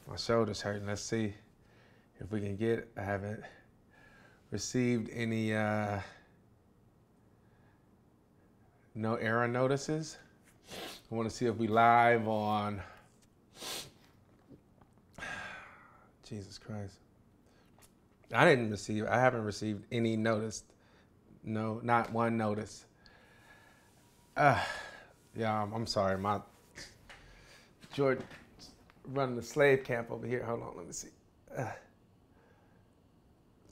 My shoulder's hurting. Let's see if we can get. I haven't received any no error notices. I want to see if we live on. Jesus Christ. I haven't received any notice. No, not one notice. Yeah, I'm sorry. My Jordan running the slave camp over here. Hold on, let me see.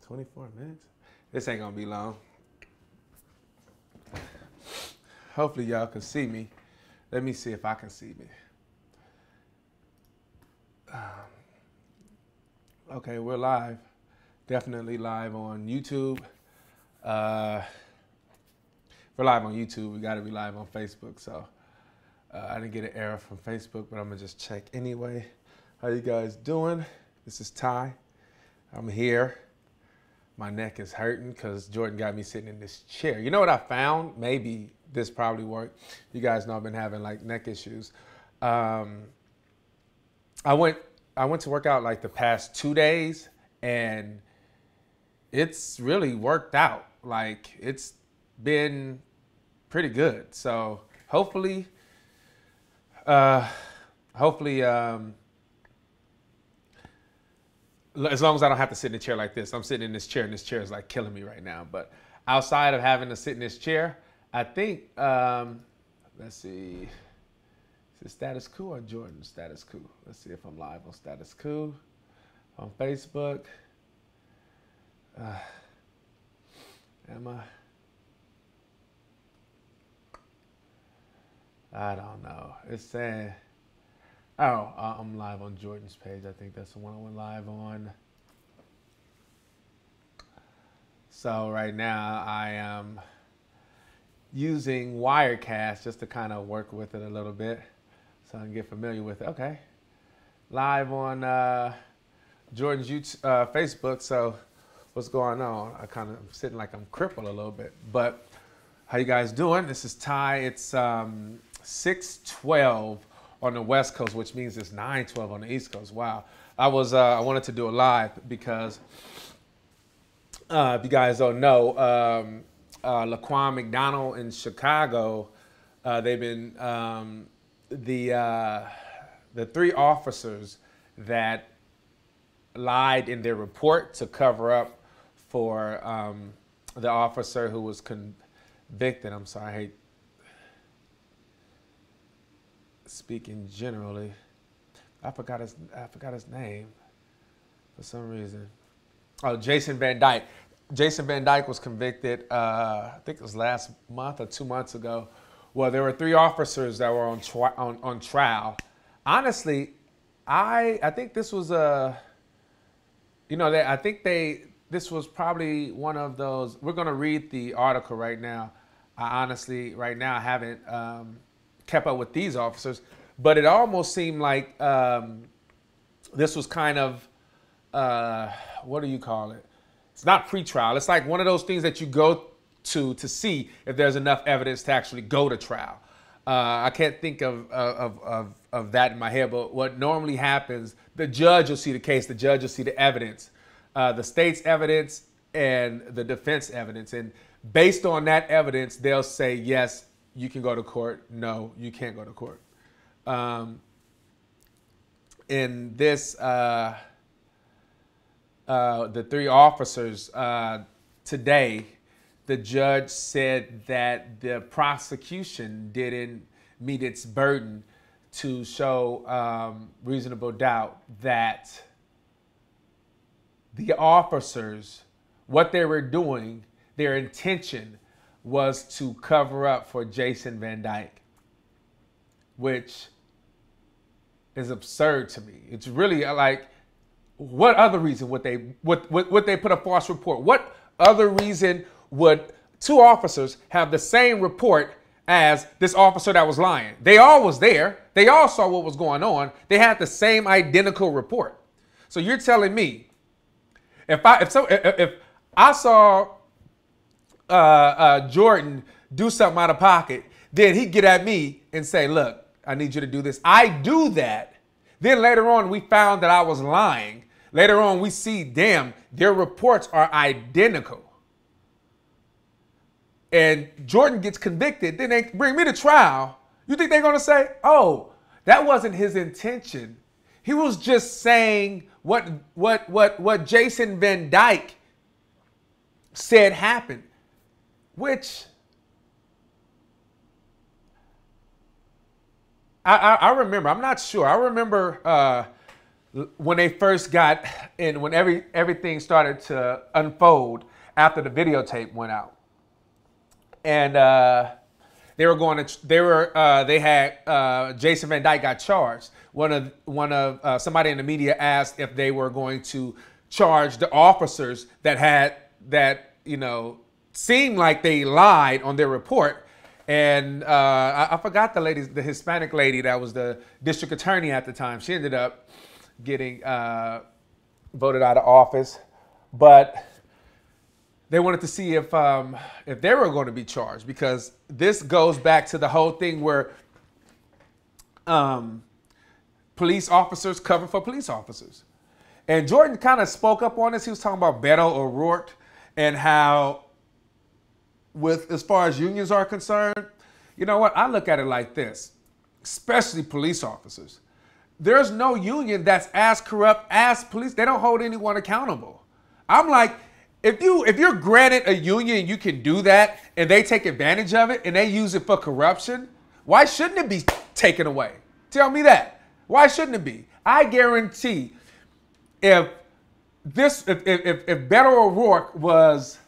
24 minutes? This ain't gonna be long. Hopefully y'all can see me. Let me see if I can see me. Okay, we're live. Definitely live on YouTube. We're live on YouTube. We gotta be live on Facebook. So I didn't get an error from Facebook, but I'm gonna just check anyway. How you guys doing? This is Ty. I'm here. My neck is hurting because Jordan got me sitting in this chair. You know what I found? Maybe this probably worked. You guys know I've been having like neck issues. I went to work out like the past 2 days, and it's really worked out. Like, it's been pretty good. So hopefully, as long as I don't have to sit in a chair like this. I'm sitting in this chair, and this chair is like killing me right now. But outside of having to sit in this chair, I think, let's see, is it Status Quo or Jordan Status Quo? Let's see if I'm live on Status Quo on Facebook. Am I? I don't know. It's saying, oh, I'm live on Jordan's page. I think that's the one I went live on. So right now I am using Wirecast just to kind of work with it a little bit so I can get familiar with it. Okay. Live on Jordan's YouTube, Facebook. So what's going on? I kind of sitting like I'm crippled a little bit. But how you guys doing? This is Ty. It's 6:12 on the West Coast, which means it's 9:12 on the East Coast. Wow. I wanted to do it live because if you guys don't know, Laquan McDonald in Chicago, they've been the 3 officers that lied in their report to cover up for the officer who was convicted. I'm sorry, I hate speaking generally. I forgot his name for some reason. Oh, Jason Van Dyke. Jason Van Dyke was convicted, I think it was last month or 2 months ago. Well, there were 3 officers that were on trial. Honestly, I think this was this was probably one of those. We're going to read the article right now. I honestly, right now, haven't kept up with these officers, but it almost seemed like this was kind of, what do you call it? It's not pretrial. It's like one of those things that you go to see if there's enough evidence to actually go to trial. I can't think of that in my head, but what normally happens, the judge will see the case, the judge will see the evidence, the state's evidence and the defense evidence. And based on that evidence, they'll say, yes, you can go to court. No, you can't go to court. In this, the 3 officers today, the judge said that the prosecution didn't meet its burden to show reasonable doubt that the officers, what they were doing, their intention was to cover up for Jason Van Dyke, which is absurd to me. It's really like, what other reason would they put a false report? What other reason would 2 officers have the same report as this officer that was lying? They all was there. They all saw what was going on. They had the same identical report. So you're telling me if I saw Jordan do something out of pocket, then he'd get at me and say, look, I need you to do this. I do that Then later on, we found that I was lying. Later on, we see, damn, their reports are identical. And Jordan gets convicted. Then they bring me to trial. You think they're going to say, oh, that wasn't his intention. He was just saying what Jason Van Dyke said happened, which I remember. I'm not sure. I remember when they first got in, when everything started to unfold after the videotape went out, and they had Jason Van Dyke got charged. Somebody in the media asked if they were going to charge the officers that seemed like they lied on their report. And I forgot the Hispanic lady that was the district attorney at the time. She ended up getting voted out of office, but they wanted to see if they were going to be charged, because this goes back to the whole thing where police officers cover for police officers. And Jordan kind of spoke up on this. He was talking about Beto O'Rourke and how, as far as unions are concerned, you know what? I look at it like this, especially police officers. There's no union that's as corrupt as police. They don't hold anyone accountable. I'm like, if you're granted a union, you can do that, and they take advantage of it and they use it for corruption, why shouldn't it be taken away? Tell me that. Why shouldn't it be? I guarantee if Beto O'Rourke was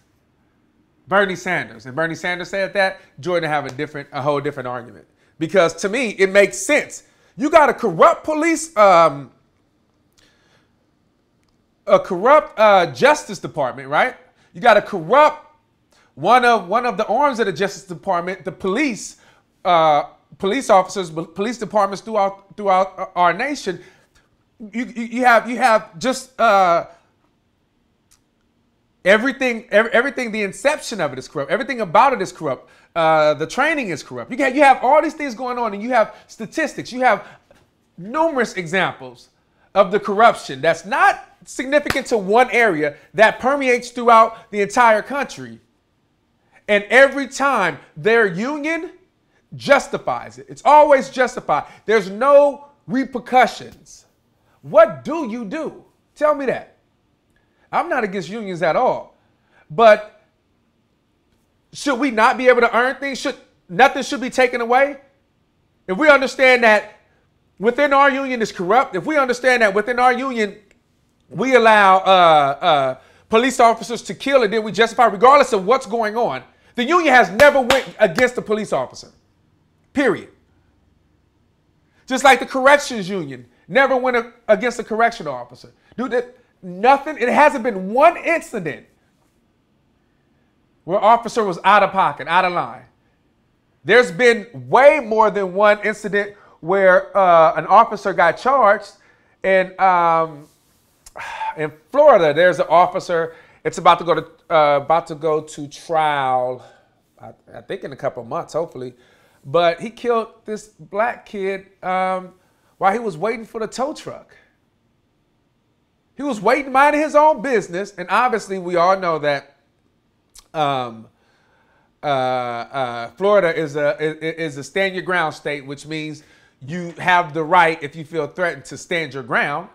Bernie Sanders, and Bernie Sanders said that, Jordan have a whole different argument. Because to me, it makes sense. You got a corrupt police, a corrupt Justice Department, right? You got a corrupt one of the arms of the Justice Department, the police officers, police departments throughout our nation. You have just everything. The inception of it is corrupt. Everything about it is corrupt. The training is corrupt. You have all these things going on, and you have statistics. You have numerous examples of the corruption that's not significant to one area that permeates throughout the entire country. And every time their union justifies it. It's always justified. There's no repercussions. What do you do? Tell me that. I'm not against unions at all. But should we not be able to earn things? Nothing should be taken away? If we understand that within our union is corrupt, if we understand that within our union we allow police officers to kill, and then we justify regardless of what's going on, the union has never went against a police officer. Period. Just like the corrections union never went against a correctional officer. Dude, nothing. It hasn't been one incident where officer was out of pocket, out of line. There's been way more than one incident where an officer got charged. And in Florida, there's an officer. It's about to go to trial. I think in a couple of months, hopefully. But he killed this black kid while he was waiting for the tow truck. He was waiting, minding his own business. And obviously, we all know that Florida is a stand your ground state, which means you have the right, if you feel threatened, to stand your ground.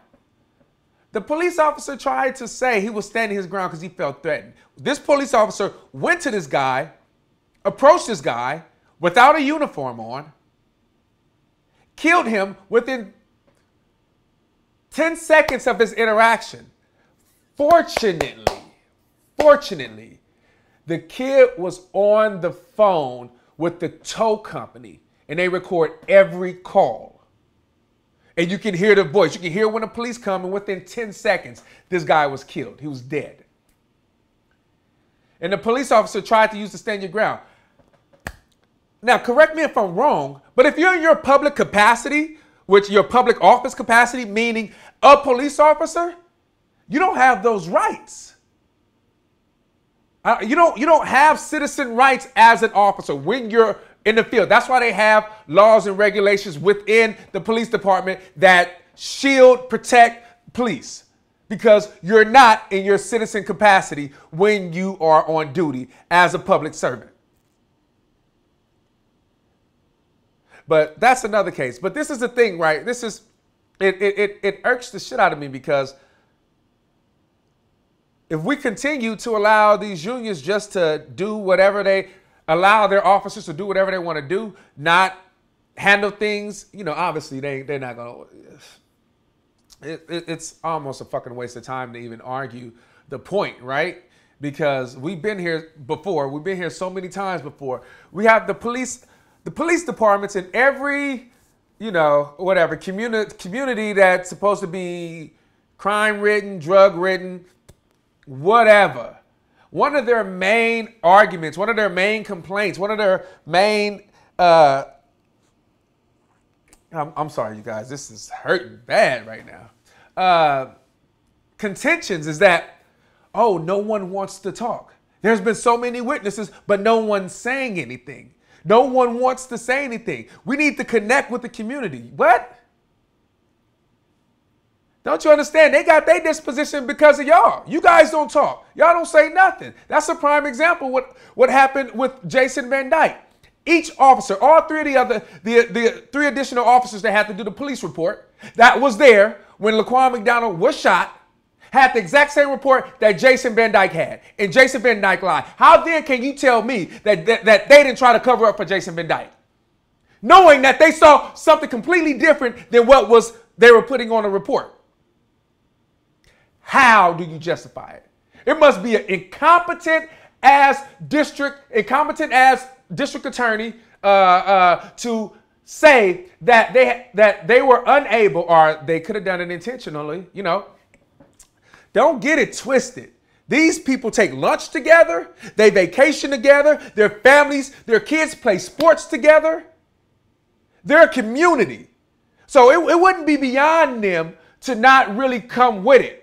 The police officer tried to say he was standing his ground because he felt threatened. This police officer went to this guy, approached this guy without a uniform on, killed him within 10 seconds of his interaction. Fortunately, the kid was on the phone with the tow company, and they record every call. And you can hear the voice. You can hear when the police come, and within 10 seconds, this guy was killed. He was dead. And the police officer tried to use the stand your ground. Now, correct me if I'm wrong, but if you're in your public capacity, which your public office capacity, meaning a police officer, you don't have those rights. You don't have citizen rights as an officer when you're in the field. That's why they have laws and regulations within the police department that shield, protect police, because you're not in your citizen capacity when you are on duty as a public servant. But that's another case. But this is the thing, right? This is, it irks the shit out of me, because if we continue to allow these unions just to do whatever they allow their officers to do, whatever they want to do, not handle things, you know, obviously they're not going to, it's almost a fucking waste of time to even argue the point, right? Because we've been here before. We've been here so many times before. We have the police departments in every, you know, whatever community that's supposed to be crime-ridden, drug-ridden, whatever. One of their main arguments, one of their main complaints, one of their main, I'm sorry, you guys, this is hurting bad right now. Contentions is that, oh, no one wants to talk. There's been so many witnesses, but no one's saying anything. No one wants to say anything. We need to connect with the community. What? Don't you understand? They got their disposition because of y'all. You guys don't talk. Y'all don't say nothing. That's a prime example of what happened with Jason Van Dyke. Each officer, all three of the three additional officers that had to do the police report that was there when Laquan McDonald was shot, had the exact same report that Jason Van Dyke had. And Jason Van Dyke lied. How then can you tell me that they didn't try to cover up for Jason Van Dyke? Knowing that they saw something completely different than what they were putting on a report. How do you justify it? It must be an incompetent as district attorney to say that they were unable, or they could have done it intentionally, you know. Don't get it twisted. These people take lunch together. They vacation together. Their families, their kids play sports together. They're a community. So it wouldn't be beyond them to not really come with it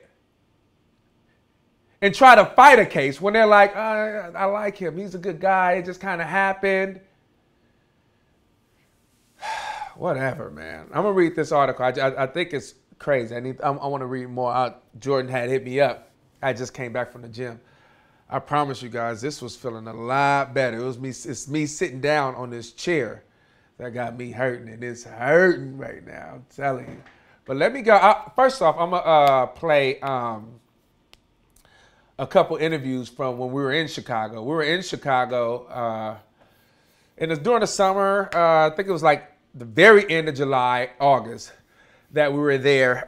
and try to fight a case when they're like, I like him. He's a good guy. It just kind of happened. Whatever, man. I'm going to read this article. I think it's crazy. I want to read more. Jordan had hit me up. I just came back from the gym. I promise you guys, this was feeling a lot better. It's me sitting down on this chair that got me hurting, and it's hurting right now. I'm telling you. But let me go. First off, I'm gonna play a couple interviews from when we were in Chicago. We were in Chicago, and it's during the summer. I think it was like the very end of July, August, that we were there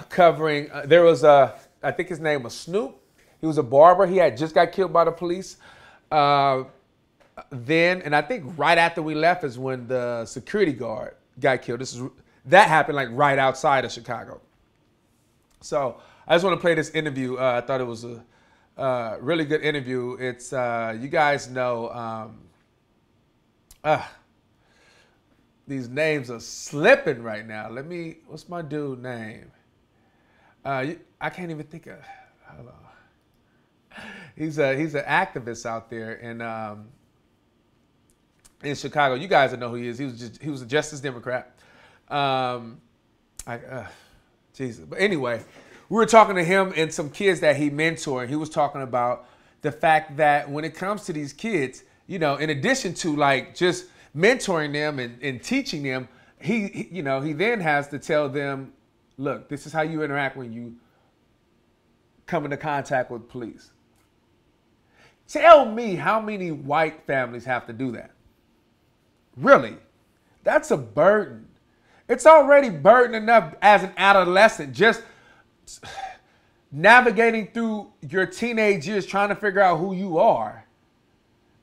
covering. There was I think his name was Snoop. He was a barber. He had just got killed by the police. Then, and I think right after we left is when the security guard got killed. That happened like right outside of Chicago. So I just want to play this interview. I thought it was a really good interview. It's you guys know. These names are slipping right now. What's my dude name? I can't even think of, hold on. He's an activist out there in Chicago. You guys know who he is. He was a Justice Democrat. Jesus. But anyway, we were talking to him and some kids that he mentored. He was talking about the fact that when it comes to these kids, you know, in addition to like just mentoring them and teaching them, he then has to tell them, look, this is how you interact when you come into contact with police. Tell me how many white families have to do that. Really? That's a burden. It's already burden enough as an adolescent, just navigating through your teenage years, trying to figure out who you are.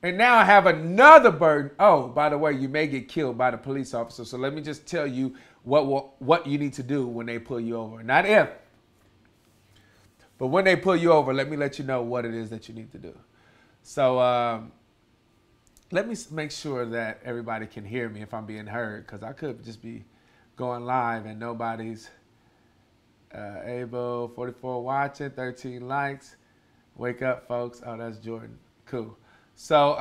And now I have another burden. Oh, by the way, you may get killed by the police officer. So let me just tell you what you need to do when they pull you over. Not if, but when they pull you over, let me let you know what it is that you need to do. So let me make sure that everybody can hear me if I'm being heard, because I could just be going live and nobody's able. 44 watching, 13 likes. Wake up, folks. Oh, that's Jordan. Cool. So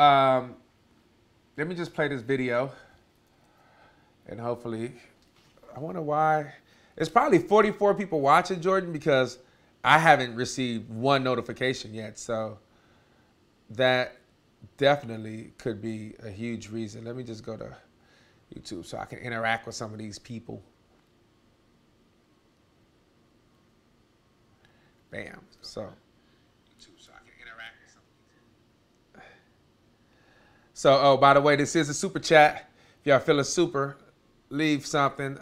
let me just play this video, and hopefully, I wonder why It's probably 44 people watching, Jordan, because I haven't received one notification yet. So that definitely could be a huge reason. Let me just go to YouTube so I can interact with some of these people. Bam. So YouTube so I can interact with some of these. So, oh, by the way, this is a super chat. If y'all feeling super, leave something.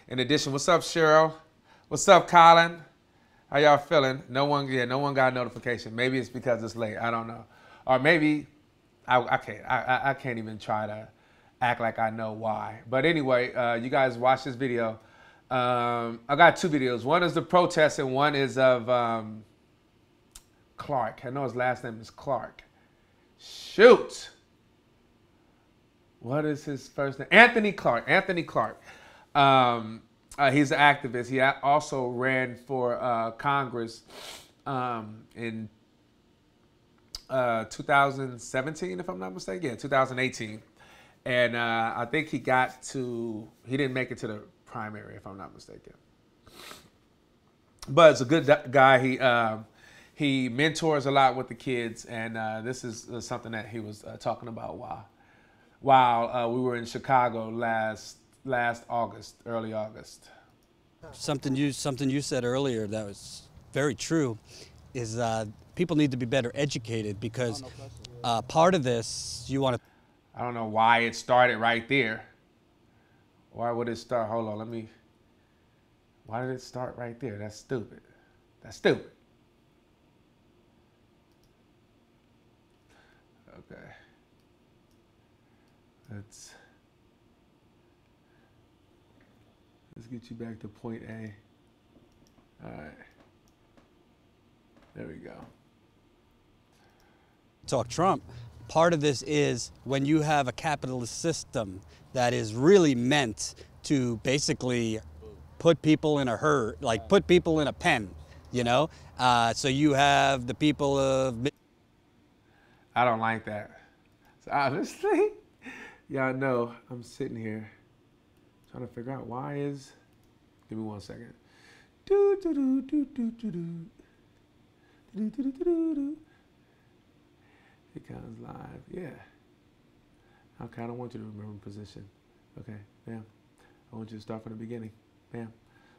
In addition, what's up, Cheryl? What's up, Colin? How y'all feeling? No one got a notification. Maybe it's because it's late. I don't know. Or maybe I can't even try to act like I know why. But anyway, you guys watch this video. I got two videos. One is the protest and one is of Clark. I know his last name is Clark. Shoot. What is his first name? Anthony Clark. Anthony Clark. He's an activist. He also ran for Congress in 2017, if I'm not mistaken. Yeah, 2018. And I think he didn't make it to the primary, if I'm not mistaken. But it's a good guy. He mentors a lot with the kids, and this is something that he was talking about while we were in Chicago last August, early August. Something you said earlier that was very true is people need to be better educated, because part of this you want to. I don't know why it started right there. Why would it start? Hold on, why did it start right there? That's stupid. That's stupid. Okay. Let's get you back to point A. All right. There we go. Talk Trump. Part of this is when you have a capitalist system that is really meant to basically put people in a herd, like put people in a pen, you know? So you have the people of... I don't like that. So honestly, y'all know I'm sitting here trying to figure out why is... Give me 1 second. It comes live. Yeah. Okay, I don't want you to remember position. Okay, bam. I want you to start from the beginning. Bam.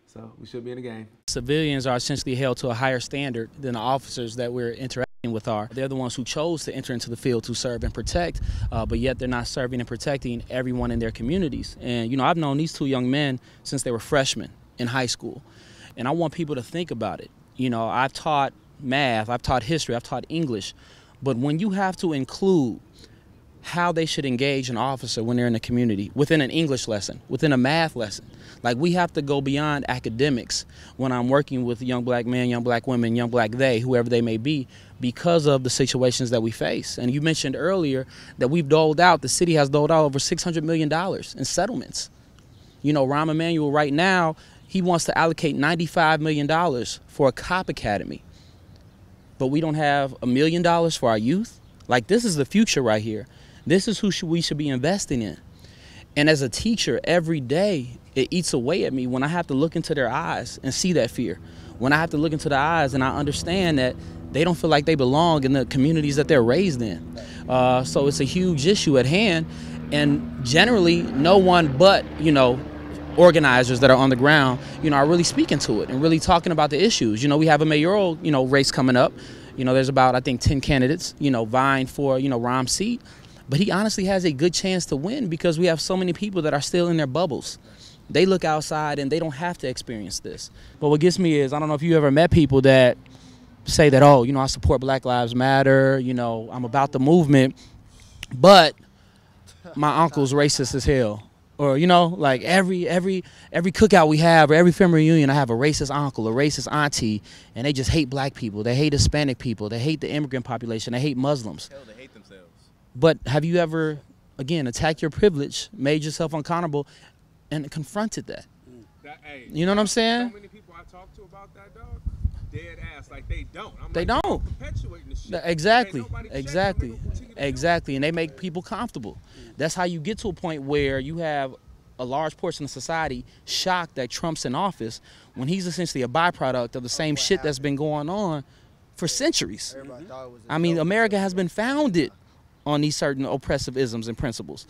So we should be in the game. Civilians are essentially held to a higher standard than the officers that we're interacting with are. They're the ones who chose to enter into the field to serve and protect, but yet they're not serving and protecting everyone in their communities. And, you know, I've known these two young men since they were freshmen in high school. And I want people to think about it. You know, I've taught math, I've taught history, I've taught English. But when you have to include how they should engage an officer when they're in the community, within an English lesson, within a math lesson, like we have to go beyond academics when I'm working with young black men, young black women, young black they, whoever they may be, because of the situations that we face. And you mentioned earlier that the city has doled out over $600 million in settlements. You know, Rahm Emanuel right now, he wants to allocate $95 million for a cop academy. But we don't have $1 million for our youth. Like, this is the future right here. This is who we should be investing in. And as a teacher, every day, it eats away at me when I have to look into their eyes and see that fear. When I have to look into their eyes and I understand that they don't feel like they belong in the communities that they're raised in. So it's a huge issue at hand. And generally, no one but, you know, organizers that are on the ground, you know, are really speaking to it and really talking about the issues. You know, we have a mayoral, you know, race coming up. You know, there's about, I think, 10 candidates, you know, vying for, you know, Rahm's seat. But he honestly has a good chance to win because we have so many people that are still in their bubbles. They look outside and they don't have to experience this. But what gets me is, I don't know if you ever met people that say that, oh, you know, I support Black Lives Matter, you know, I'm about the movement, but my uncle's racist as hell. Or, you know, like every cookout we have or every family reunion, I have a racist uncle, a racist auntie, and they just hate black people. They hate Hispanic people. They hate the immigrant population. They hate Muslims. Hell, they hate themselves. But have you ever, again, attacked your privilege, made yourself uncountable, and confronted that? You know what I'm saying? So many people I talk to about that, dog, dead ass, like they don't. They don't. Perpetuating the shit. Exactly. And they make people comfortable. That's how you get to a point where you have a large portion of society shocked that Trump's in office when he's essentially a byproduct of the same shit that's been going on for centuries. I mean, America has been founded on these certain oppressive isms and principles.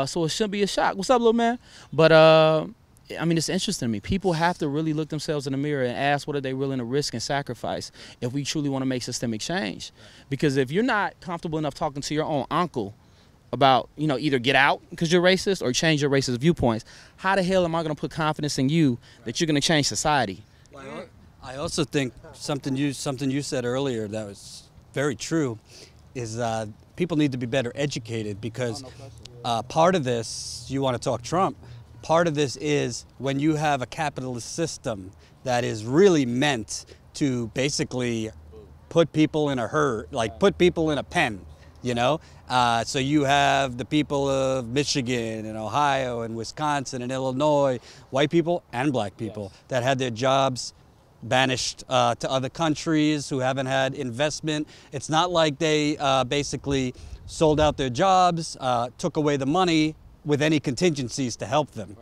So it shouldn't be a shock. What's up, little man? But I mean, it's interesting to me. People have to really look themselves in the mirror and ask what are they willing to risk and sacrifice if we truly want to make systemic change. Because if you're not comfortable enough talking to your own uncle about, you know, either get out because you're racist or change your racist viewpoints, how the hell am I going to put confidence in you that you're going to change society? I also think something you said earlier that was very true is people need to be better educated, because part of this, you want to talk Trump, part of this is when you have a capitalist system that is really meant to basically put people in a herd, like put people in a pen, you know? So you have the people of Michigan and Ohio and Wisconsin and Illinois, white people and black people that had their jobs banished to other countries, who haven't had investment. It's not like they basically sold out their jobs, took away the money with any contingencies to help them.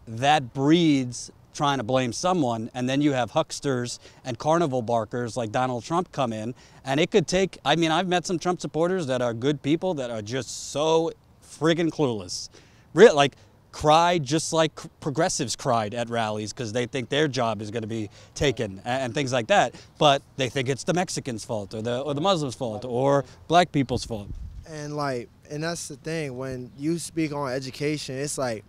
That breeds trying to blame someone, and then you have hucksters and carnival barkers like Donald Trump come in, and it could take, I mean, I've met some Trump supporters that are good people that are just so friggin' clueless. Like, cried just like progressives cried at rallies because they think their job is going to be taken and things like that, but they think it's the Mexicans' fault or the Muslims' fault or black people's fault. And that's the thing, when you speak on education, it's like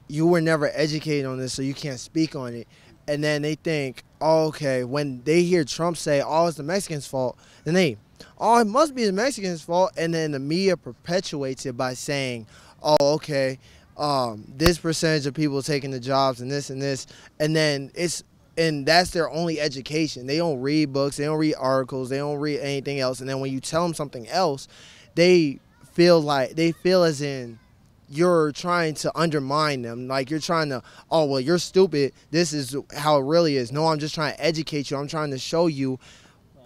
you were never educated on this, so you can't speak on it. And then they think, oh, okay, when they hear Trump say, oh, it's the Mexicans' fault, then oh, it must be the Mexicans' fault. And then the media perpetuates it by saying, oh, okay, this percentage of people taking the jobs and this, and then and that's their only education. They don't read books, they don't read articles, they don't read anything else. And then when you tell them something else, they feel as in you're trying to undermine them. Like you're trying to, oh, well, you're stupid. This is how it really is. No, I'm just trying to educate you. I'm trying to show you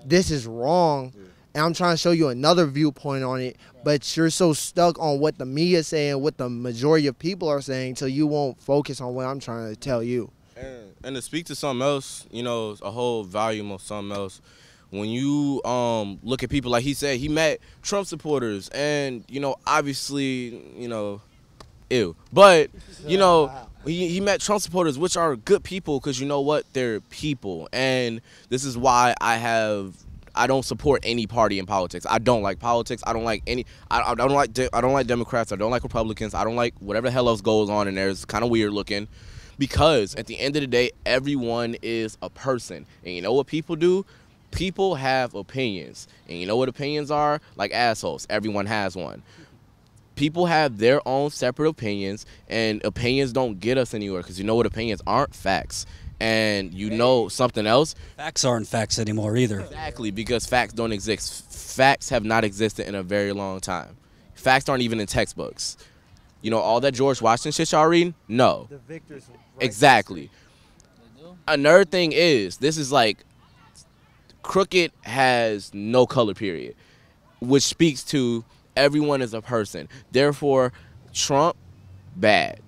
this is wrong. And I'm trying to show you another viewpoint on it, but you're so stuck on what the media is saying, what the majority of people are saying, till you won't focus on what I'm trying to tell you. And to speak to something else, you know, a whole volume of something else. When you look at people, like he said, he met Trump supporters, and, you know, obviously, you know, ew. But, you know, he met Trump supporters, which are good people, because you know what? They're people. And this is why I don't support any party in politics. I don't like politics. I don't like any. I don't like Democrats. I don't like Republicans. I don't like whatever the hell else goes on in there. It's kind of weird looking, because at the end of the day, everyone is a person. And you know what people do? People have opinions. And you know what opinions are? Like assholes. Everyone has one. People have their own separate opinions, and opinions don't get us anywhere, because you know what opinions aren't? Facts. And you know something else? Facts aren't facts anymore either. Exactly, because facts don't exist. Facts have not existed in a very long time. Facts aren't even in textbooks. You know, all that George Washington shit y'all reading? No. The victors. Exactly. Another thing is, this is like, crooked has no color period, which speaks to everyone is a person. Therefore, Trump, bad.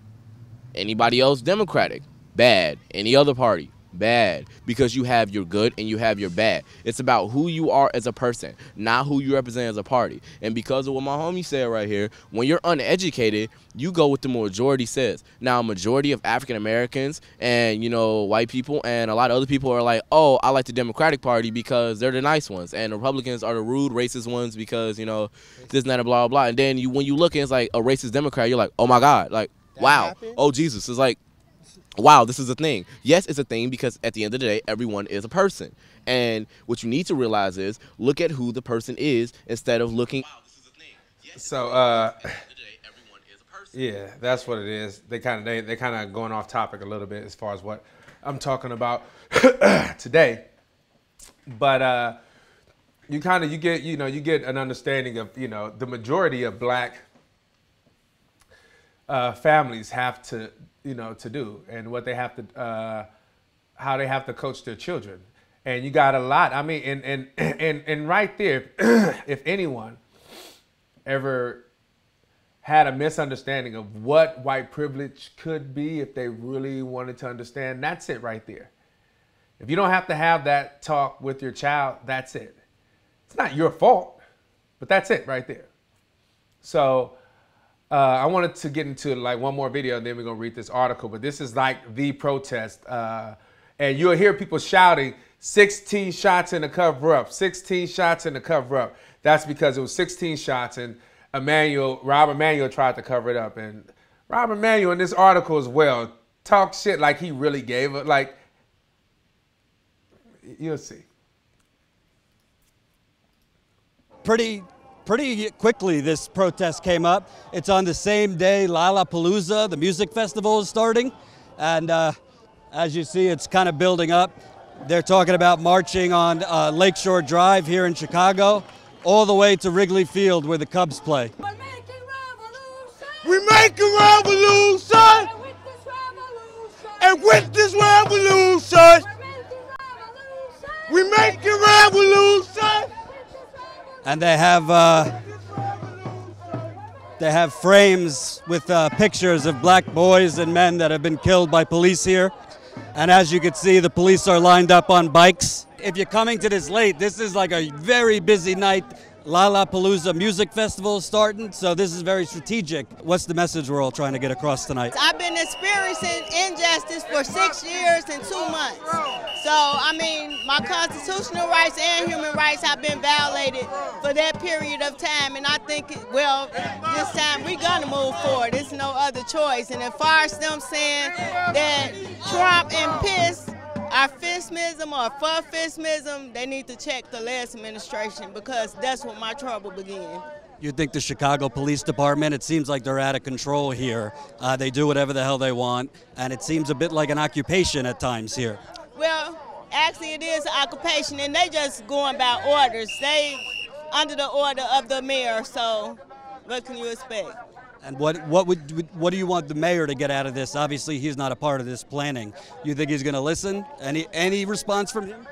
Anybody else, Democratic, bad. Any other party, bad. Because you have your good and you have your bad. It's about who you are as a person, not who you represent as a party. And because of what my homie said right here, when you're uneducated, you go with the majority says. Now, a majority of African Americans and, you know, white people and a lot of other people are like, oh, I like the Democratic Party because they're the nice ones, and Republicans are the rude, racist ones because, you know, this and that and blah, blah, blah. And then when you look and it's like a racist Democrat, you're like, oh my God, like, wow, oh Jesus. It's like, wow, this is a thing. Yes, it's a thing, because at the end of the day, everyone is a person. And what you need to realize is, look at who the person is instead of looking, wow, this is a thing. Yes, So, at the end of the day, everyone is a person. yeah, that's what it is. They kind of going off topic a little bit as far as what I'm talking about today. But you get an understanding of, you know, the majority of black families have to, you know, to do, and what they have to, how they have to coach their children. And you got a lot. I mean, and right there, if anyone ever had a misunderstanding of what white privilege could be if they really wanted to understand. That's it right there. If you don't have to have that talk with your child, that's it. It's not your fault, but that's it right there. So I wanted to get into like one more video, and then we're gonna read this article. But this is like the protest, and you'll hear people shouting, 16 shots in the cover-up, 16 shots in the cover-up. That's because it was 16 shots, and Rob Emanuel tried to cover it up. And Rob Emanuel in this article as well talk shit like he really gave it. Like, you'll see. Pretty quickly, this protest came up. It's on the same day Lollapalooza, the music festival, is starting. And as you see, it's kind of building up. They're talking about marching on Lakeshore Drive here in Chicago, all the way to Wrigley Field where the Cubs play. We're making revolution. We're making revolution. And with this revolution, we're making revolution. And they have frames with pictures of black boys and men that have been killed by police here. And as you can see, the police are lined up on bikes. If you're coming to this late, this is like a very busy night. Lollapalooza Music Festival is starting, so this is very strategic. What's the message we're all trying to get across tonight? I've been experiencing injustice for 6 years and 2 months. So, I mean, my constitutional rights and human rights have been violated for that period of time. And I think, well, this time we're going to move forward. There's no other choice. And as far as them saying that Trump and Piss are fismism or fuffismism, they need to check the last administration, because that's where my trouble began. You think the Chicago Police Department, it seems like they're out of control here. They do whatever the hell they want, and it seems a bit like an occupation at times here. Well, actually it is an occupation, and they just going by orders. They under the order of the mayor, so what can you expect? And what do you want the mayor to get out of this? Obviously, he's not a part of this planning. You think he's going to listen? Any response from him?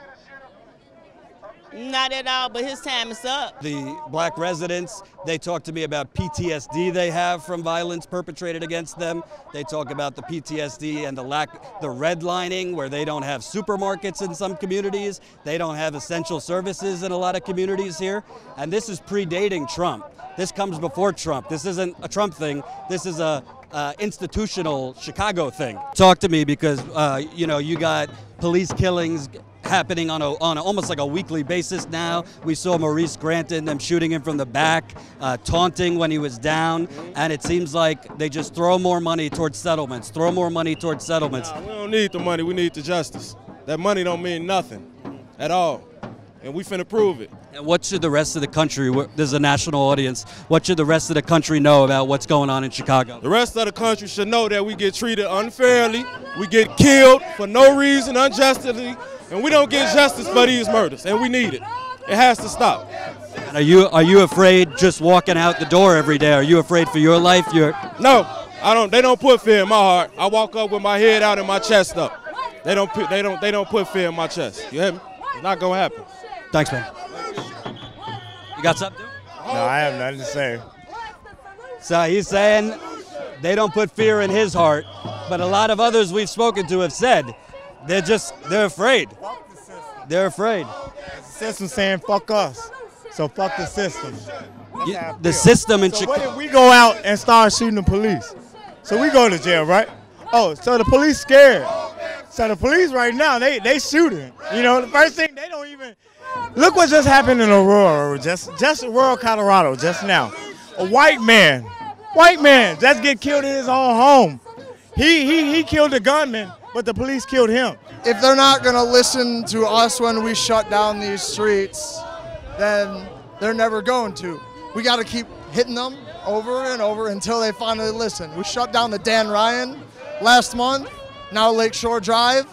Not at all, but his time is up. The black residents, they talk to me about PTSD they have from violence perpetrated against them. They talk about the PTSD and the redlining, where they don't have supermarkets in some communities. They don't have essential services in a lot of communities here. And this is predating Trump. This comes before Trump. This isn't a Trump thing. This is a institutional Chicago thing. Talk to me, because you got police killings happening on almost like a weekly basis now. We saw Maurice Granton, them shooting him from the back, taunting when he was down, and it seems like they just throw more money towards settlements, Nah, we don't need the money, we need the justice. That money don't mean nothing at all, and we finna prove it. And what should the rest of the country, there's a national audience, what should the rest of the country know about what's going on in Chicago? The rest of the country should know that we get treated unfairly, we get killed for no reason, unjustly, and we don't get justice for these murders, and we need it. It has to stop. And are you afraid just walking out the door every day? Are you afraid for your life? No, I don't. They don't put fear in my heart. I walk up with my head out and my chest up. They don't put fear in my chest. You hear me? It's not gonna happen. Thanks, man. You got something? No, I have nothing to say. So he's saying they don't put fear in his heart, but a lot of others we've spoken to have said they're afraid. They're afraid. The system saying fuck us, so fuck the system. The system in Chicago. So what if we go out and start shooting the police? So we go to jail, right? Oh, so the police scared. So the police right now, they shooting. You know, the first thing, they don't even, look what just happened in Aurora, just rural Colorado just now. A white man just get killed in his own home. He killed the gunman, but the police killed him. If they're not going to listen to us when we shut down these streets, then they're never going to. We got to keep hitting them over and over until they finally listen. We shut down the Dan Ryan last month, now Lakeshore Drive.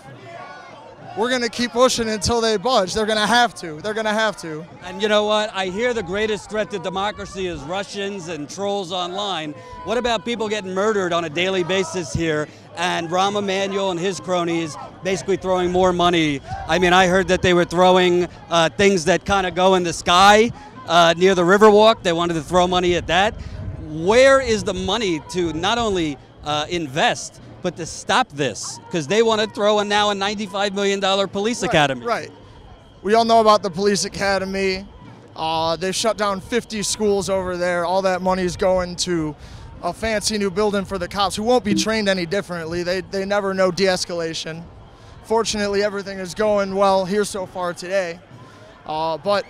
We're going to keep pushing until they budge. They're going to have to. They're going to have to. And you know what? I hear the greatest threat to democracy is Russians and trolls online. What about people getting murdered on a daily basis here, and Rahm Emanuel and his cronies basically throwing more money? I mean, I heard that they were throwing things that kind of go in the sky near the Riverwalk. They wanted to throw money at that. where is the money to not only invest, but to stop this? Because they want to throw in now a $95 million police academy. Right. We all know about the police academy. They've shut down 50 schools over there. All that money is going to a fancy new building for the cops who won't be trained any differently. They never know de-escalation. Fortunately, everything is going well here so far today. But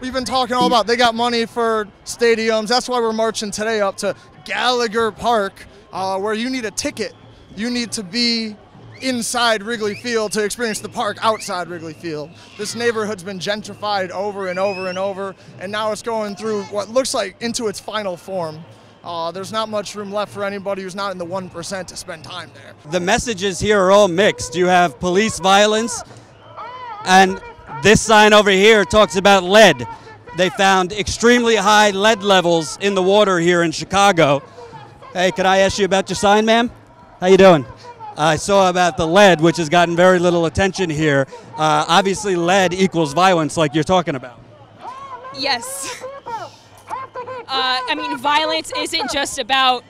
we've been talking all about, they got money for stadiums. That's why we're marching today up to Gallagher Park, where you need a ticket. You need to be inside Wrigley Field to experience the park outside Wrigley Field. This neighborhood's been gentrified over and over and over, and now it's going through what looks like into its final form. There's not much room left for anybody who's not in the 1% to spend time there. The messages here are all mixed. You have police violence, and this sign over here talks about lead. They found extremely high lead levels in the water here in Chicago. Hey, can I ask you about your sign, ma'am? How you doing? I saw about the lead, which has gotten very little attention here. Obviously, lead equals violence, like you're talking about. Yes. I mean, violence isn't just about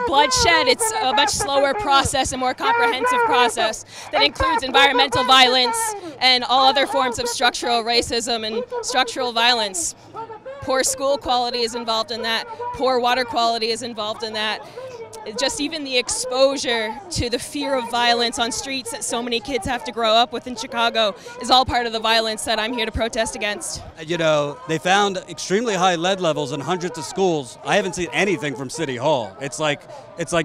bloodshed. It's a much slower process, a more comprehensive process that includes environmental violence and all other forms of structural racism and structural violence. Poor school quality is involved in that. Poor water quality is involved in that. Just even the exposure to the fear of violence on streets that so many kids have to grow up with in Chicago is all part of the violence that I'm here to protest against. You know, they found extremely high lead levels in hundreds of schools. I haven't seen anything from City Hall. It's like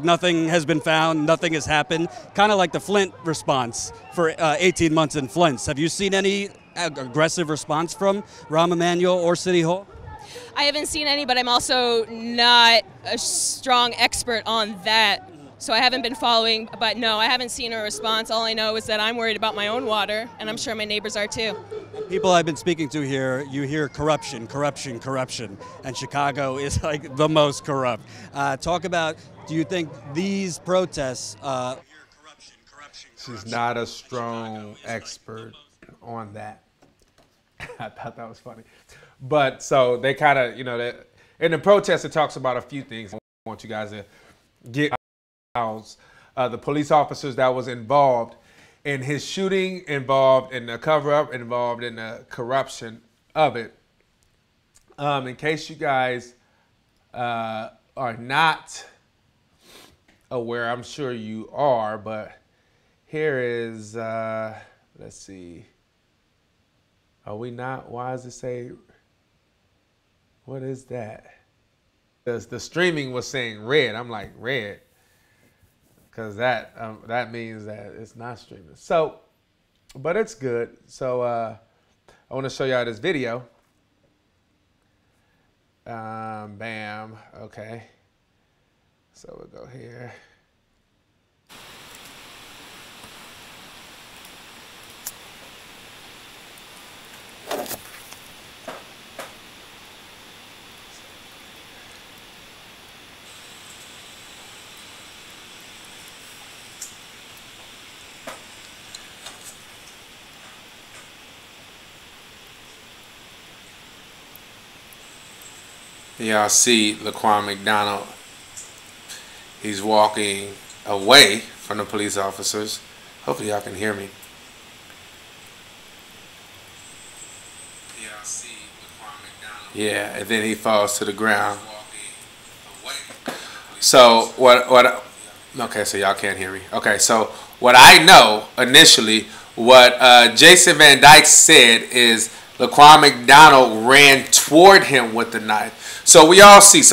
nothing has been found, nothing has happened. Kind of like the Flint response for 18 months in Flint. Have you seen any aggressive response from Rahm Emanuel or City Hall? I haven't seen any, but I'm also not a strong expert on that. So I haven't been following, but no, I haven't seen a response. All I know is that I'm worried about my own water, and I'm sure my neighbors are too. People I've been speaking to here, you hear corruption, corruption, corruption, and Chicago is like the most corrupt. Talk about, do you think these protests... She's not a strong expert on that. I thought that was funny. But so they kind of, you know, in the protest, it talks about a few things. I want you guys to get the police officers that was involved in his shooting, involved in the cover-up, involved in the corruption of it. In case you guys are not aware, I'm sure you are, but here is, let's see. Are we not? Why does it say? What is that? The streaming was saying red. I'm like, red? Because that means that it's not streaming. So, but it's good. So I want to show y'all this video. Bam. Okay. So we'll go here. Y'all see Laquan McDonald. He's walking away from the police officers. Hopefully y'all can hear me. Y'all see Laquan McDonald. Yeah, and then he falls to the ground. So what okay, so y'all can't hear me. Okay, so what I know initially, what Jason Van Dyke said is Laquan McDonald ran toward him with the knife. So we all see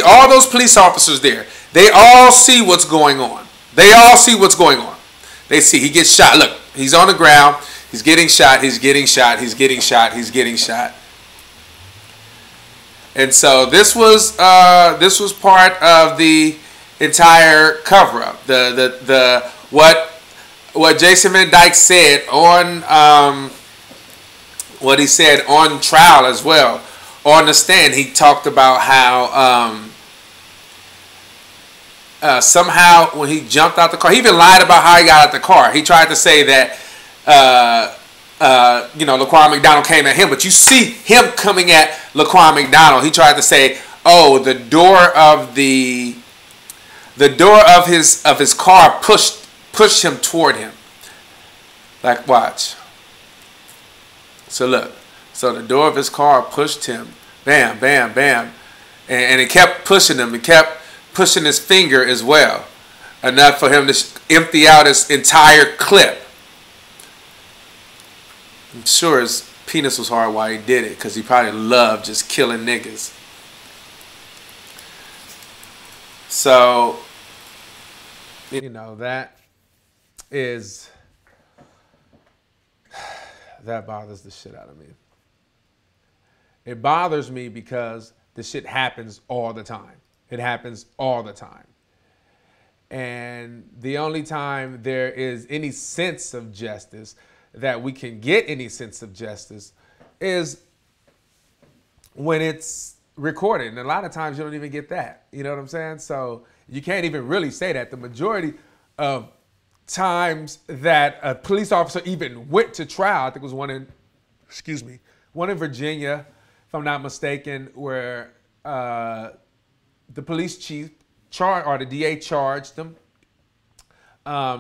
all those police officers there. They all see what's going on. They all see what's going on. They see he gets shot. Look, he's on the ground. He's getting shot. He's getting shot. He's getting shot. He's getting shot. And so this was part of the entire cover-up. What Jason Van Dyke said on what he said on trial as well. On the stand, he talked about how somehow when he jumped out the car, he even lied about how he got out the car. He tried to say that Laquan McDonald came at him, but you see him coming at Laquan McDonald. He tried to say, Oh, the door of his car pushed him toward him. Like, watch. So look. So the door of his car pushed him. Bam, bam, bam. And it kept pushing him. It kept pushing his finger as well. Enough for him to empty out his entire clip. I'm sure his penis was hard while he did it, because he probably loved just killing niggas. So, you know, that bothers the shit out of me. It bothers me because the shit happens all the time. It happens all the time. And the only time there is any sense of justice, that we can get any sense of justice, is when it's recorded. And a lot of times you don't even get that. You know what I'm saying? So you can't even really say that. The majority of times that a police officer even went to trial, I think it was one in Virginia, if I'm not mistaken, where the police chief or the DA charged him.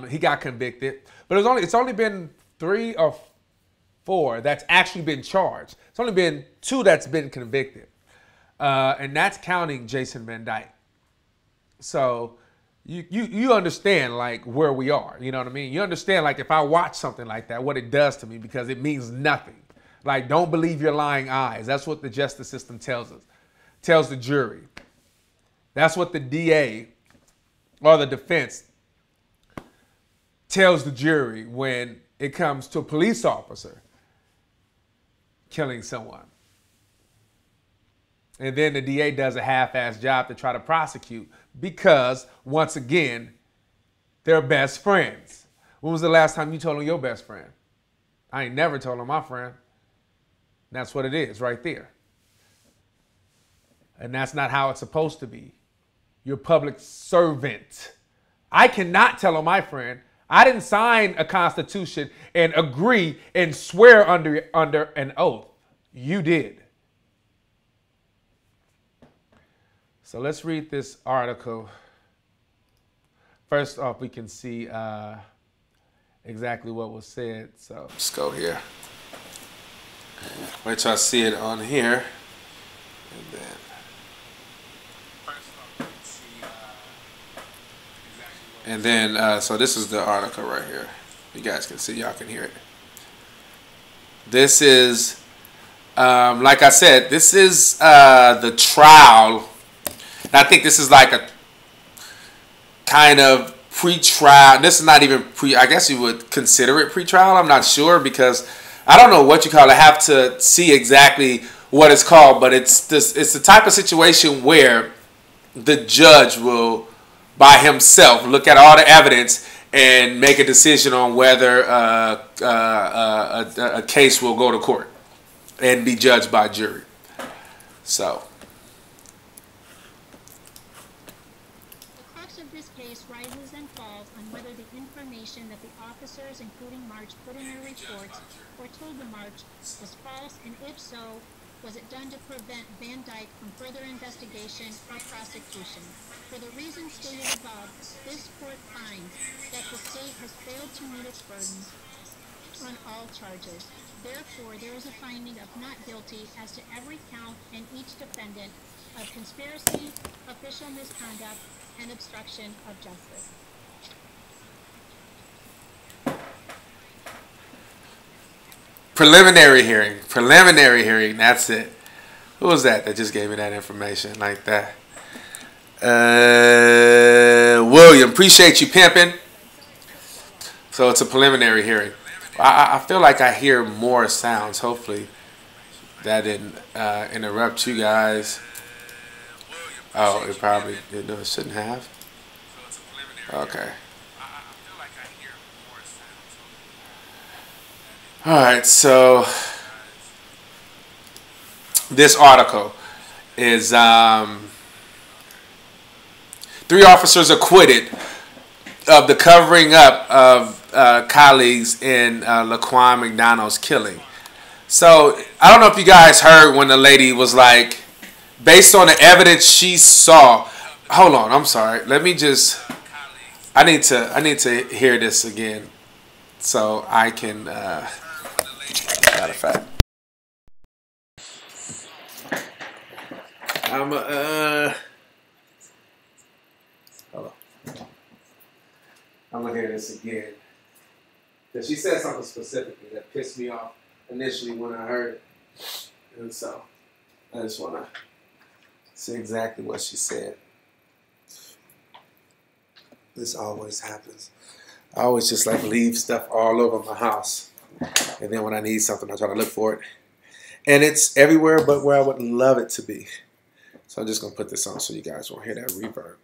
He got convicted, but it's only been 3 or 4 that's actually been charged. It's only been 2 that's been convicted, and that's counting Jason Van Dyke. So you understand, like, where we are. You know what I mean? You understand, like, if I watch something like that, what it does to me, because it means nothing. Like, don't believe your lying eyes. That's what the justice system tells us, tells the jury. That's what the DA or the defense tells the jury when it comes to a police officer killing someone. And then the DA does a half-assed job to try to prosecute because, once again, they're best friends. When was the last time you told on your best friend? I ain't never told on my friend. That's what it is right there. And that's not how it's supposed to be. You're a public servant. I cannot tell on my friend. I didn't sign a constitution and agree and swear under an oath. You did. So let's read this article. First off, we can see exactly what was said. So let's go here. Wait till I see it on here. And then so this is the article right here. You guys can see, y'all can hear it. This is, like I said, this is the trial. And I think this is like a kind of pre-trial. This is not even I guess you would consider it pre-trial. I'm not sure, because I don't know what you call it. I have to see exactly what it's called, but it's the type of situation where the judge will, by himself, look at all the evidence and make a decision on whether a case will go to court and be judged by jury. So the crux of this case rises and falls on whether the information that the officers, including March, put in their reports or told the March was false, and if so, was it done to prevent Van Dyke from further investigation or prosecution? For the reasons stated above, this court finds that the state has failed to meet its burden on all charges. Therefore, there is a finding of not guilty as to every count and each defendant of conspiracy, official misconduct, and obstruction of justice. preliminary hearing, that's it. Who was that just gave me that information like that? William, appreciate you pimping. So it's a preliminary hearing. I feel like I hear more sounds. Hopefully that didn't interrupt you guys. Oh, it probably did. No, it shouldn't have. Okay. All right, so this article is 3 officers acquitted of the covering up of colleagues in Laquan McDonald's killing. So I don't know if you guys heard when the lady was like based on the evidence she saw. Hold on, I'm sorry. Let me just. I need to hear this again, so I can. Matter of fact, hold on. I'm gonna hear this again. Because she said something specifically that pissed me off initially when I heard it. And so I just want to see exactly what she said. This always happens. I always just like leave stuff all over my house. And then when I need something, I try to look for it. And it's everywhere but where I would love it to be. So I'm just going to put this on so you guys won't hear that reverb.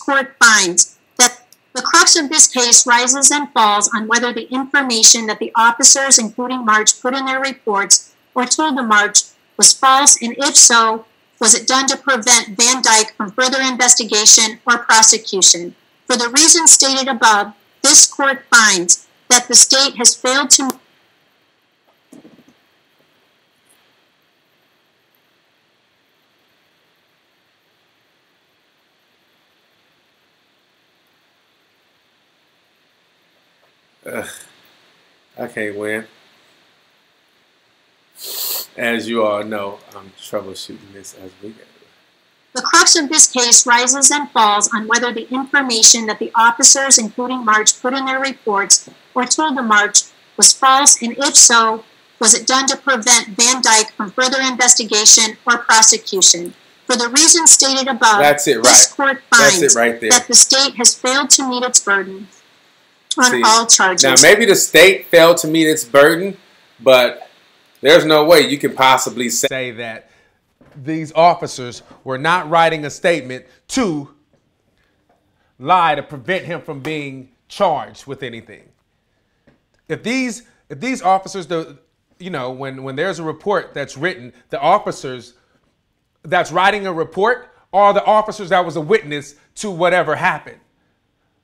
Court finds that the crux of this case rises and falls on whether the information that the officers, including March, put in their reports or told the March was false, and if so, was it done to prevent Van Dyke from further investigation or prosecution? For the reasons stated above, this court finds that the state has failed to I can't win. As you all know, I'm troubleshooting this as we go. The crux of this case rises and falls on whether the information that the officers, including March, put in their reports or told the March was false, and if so, was it done to prevent Van Dyke from further investigation or prosecution? For the reasons stated above, That's it, right. This court finds That's it right there. that the state has failed to meet its burden on all charges. Now, maybe the state failed to meet its burden, but there's no way you can possibly say that these officers were not writing a statement to lie to prevent him from being charged with anything. If these officers, when there's a report that's written, the officers that's writing a report are the officers that was a witness to whatever happened.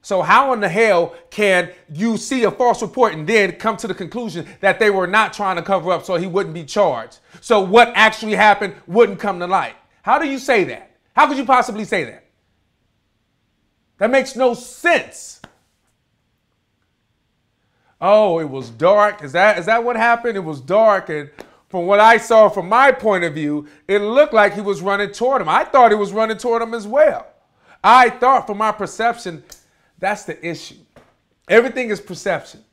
So how in the hell can you see a false report and then come to the conclusion that they were not trying to cover up so he wouldn't be charged? So what actually happened wouldn't come to light. How do you say that? How could you possibly say that? That makes no sense. Oh, it was dark. Is that what happened? It was dark, and from what I saw from my point of view, it looked like he was running toward him. I thought he was running toward him as well. I thought, from my perception, that's the issue. Everything is perception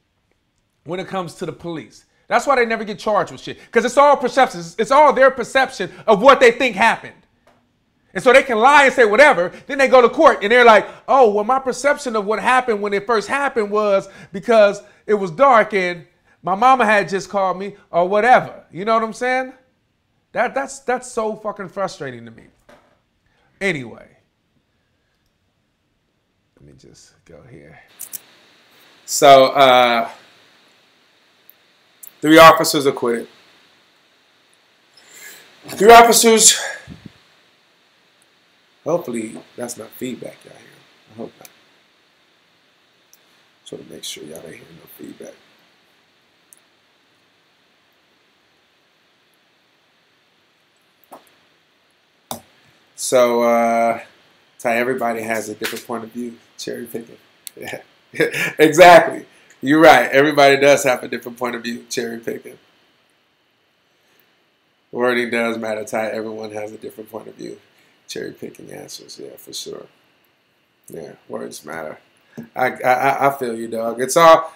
when it comes to the police. That's why they never get charged with shit. Because it's all perception. It's all their perception of what they think happened. And so they can lie and say whatever. Then they go to court and they're like, oh, well, my perception of what happened when it first happened was because it was dark and my mama had just called me or whatever. You know what I'm saying? That's so fucking frustrating to me. Anyway. Let me just go here. So, 3 officers acquitted. 3 officers. Hopefully, that's not feedback y'all hear. I hope not. So to make sure y'all ain't hearing no feedback. So, Ty, everybody has a different point of view. Cherry picking. Yeah. Exactly. You're right. Everybody does have a different point of view. Cherry picking. Wording does matter, Ty. Everyone has a different point of view. Cherry picking answers. Yeah, for sure. Yeah, words matter. I feel you, dog. It's all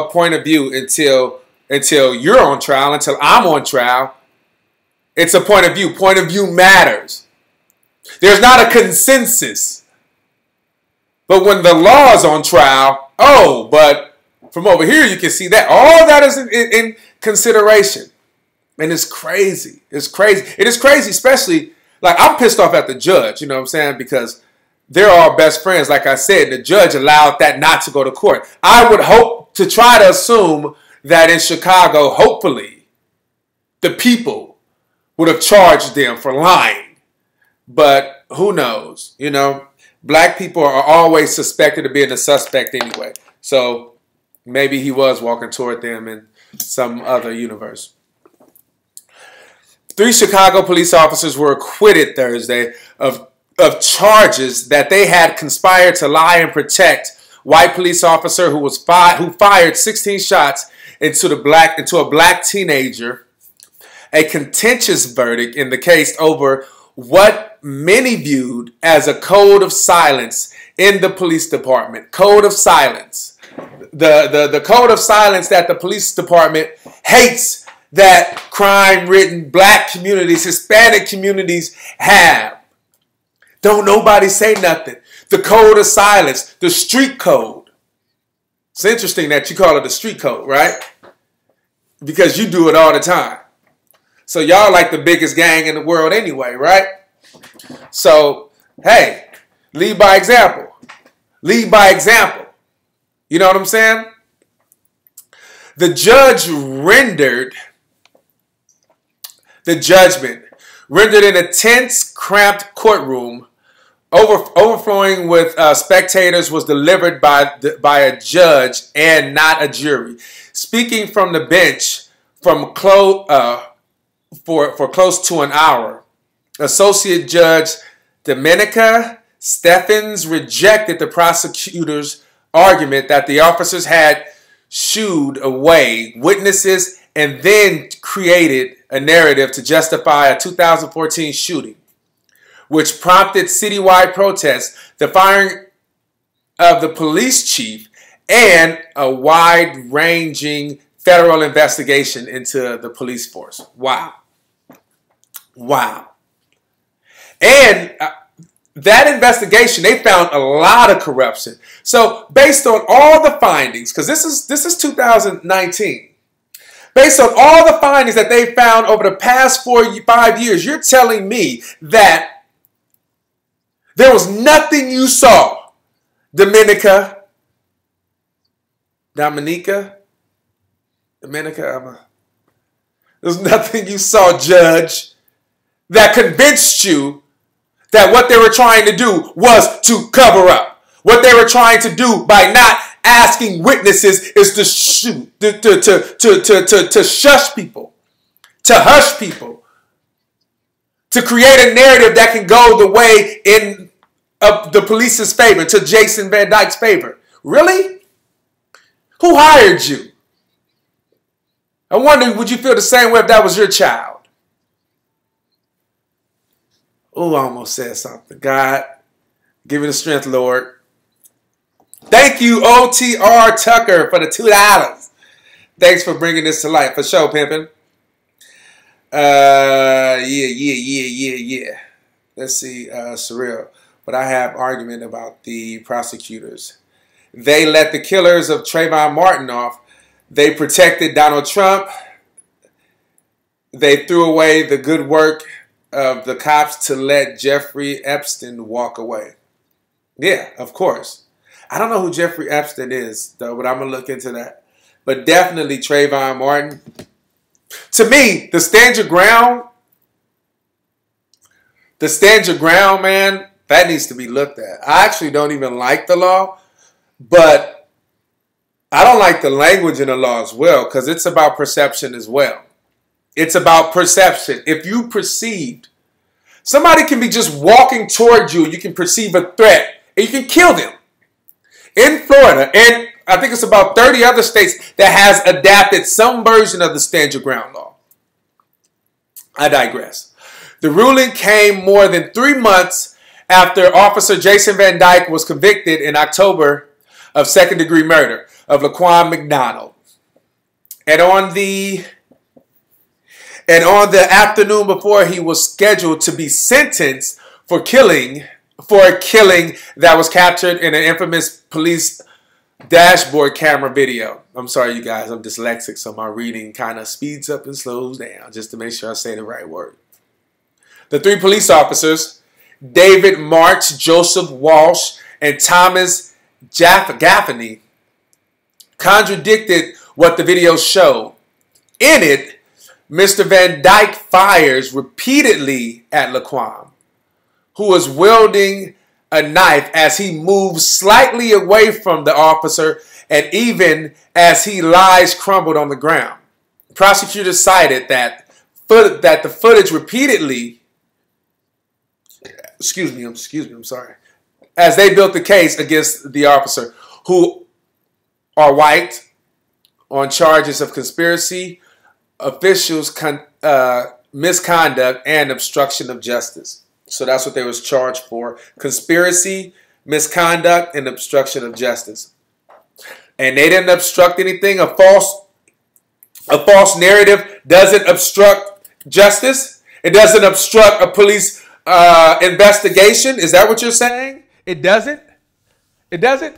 a point of view until you're on trial, until I'm on trial. It's a point of view. Point of view matters. There's not a consensus. But when the law is on trial, oh, but from over here you can see that. All that is in consideration. And it's crazy. It's crazy. It is crazy, especially, like, I'm pissed off at the judge, you know what I'm saying? Because they're all best friends. Like I said, the judge allowed that not to go to court. I would hope to try to assume that in Chicago, hopefully, the people would have charged them for lying. But who knows? You know, black people are always suspected of being a suspect anyway. So maybe he was walking toward them in some other universe. 3 Chicago police officers were acquitted Thursday of charges that they had conspired to lie and protect white police officer who fired 16 shots into a black teenager. A contentious verdict in the case over what many viewed as a code of silence in the police department. Code of silence. The code of silence that the police department hates that crime-ridden black communities, Hispanic communities have. Don't nobody say nothing. The code of silence, the street code. It's interesting that you call it the street code, right? Because you do it all the time. So y'all like the biggest gang in the world anyway, right? So, hey, lead by example. Lead by example. You know what I'm saying? The judge rendered the judgment, rendered in a tense, cramped courtroom, overflowing with spectators, was delivered by a judge and not a jury. Speaking from the bench for close to an hour, Associate Judge Domenica Steffens rejected the prosecutor's argument that the officers had shooed away witnesses and then created a narrative to justify a 2014 shooting, which prompted citywide protests, the firing of the police chief, and a wide-ranging federal investigation into the police force. Wow. Wow. And that investigation, they found a lot of corruption. So based on all the findings, because this is 2019, based on all the findings that they found over the past 5 years, you're telling me that there was nothing you saw, Domenica, there's nothing you saw, Judge, that convinced you that what they were trying to do was to cover up. What they were trying to do by not asking witnesses is to shoot, to shush people, to hush people, to create a narrative that can go the way in the police's favor, to Jason Van Dyke's favor. Really? Who hired you? I wonder, would you feel the same way if that was your child? Oh, I almost said something. God, give me the strength, Lord. Thank you, OTR Tucker, for the $2. Thanks for bringing this to life. For sure, pimpin'. Yeah. Let's see, surreal. But I have argument about the prosecutors. They let the killers of Trayvon Martin off. They protected Donald Trump. They threw away the good work of the cops to let Jeffrey Epstein walk away. Yeah, of course. I don't know who Jeffrey Epstein is, though, but I'm going to look into that. But definitely Trayvon Martin. To me, the stand your ground, man, that needs to be looked at. I actually don't even like the law, but I don't like the language in the law as well, because it's about perception as well. It's about perception. If you perceived, somebody can be just walking toward you, you can perceive a threat, and you can kill them. In Florida, and I think it's about 30 other states that has adapted some version of the stand your ground law. I digress. The ruling came more than 3 months after Officer Jason Van Dyke was convicted in October of second-degree murder of Laquan McDonald. And on the afternoon before he was scheduled to be sentenced for a killing that was captured in an infamous police dashboard camera video. I'm sorry, you guys, I'm dyslexic, so my reading kind of speeds up and slows down just to make sure I say the right word. The 3 police officers David March, Joseph Walsh, and Thomas Gaffney contradicted what the video showed. In it, Mr. Van Dyke fires repeatedly at Laquan, who was wielding a knife as he moves slightly away from the officer and even as he lies crumbled on the ground. Prosecutors cited that the footage repeatedly, I'm sorry, as they built the case against the officer, who are white, on charges of conspiracy, officials misconduct, and obstruction of justice. So that's what they was charged for: conspiracy, misconduct, and obstruction of justice. And they didn't obstruct anything. A false narrative doesn't obstruct justice. It doesn't obstruct a police investigation. Is that what you're saying? It doesn't? It doesn't?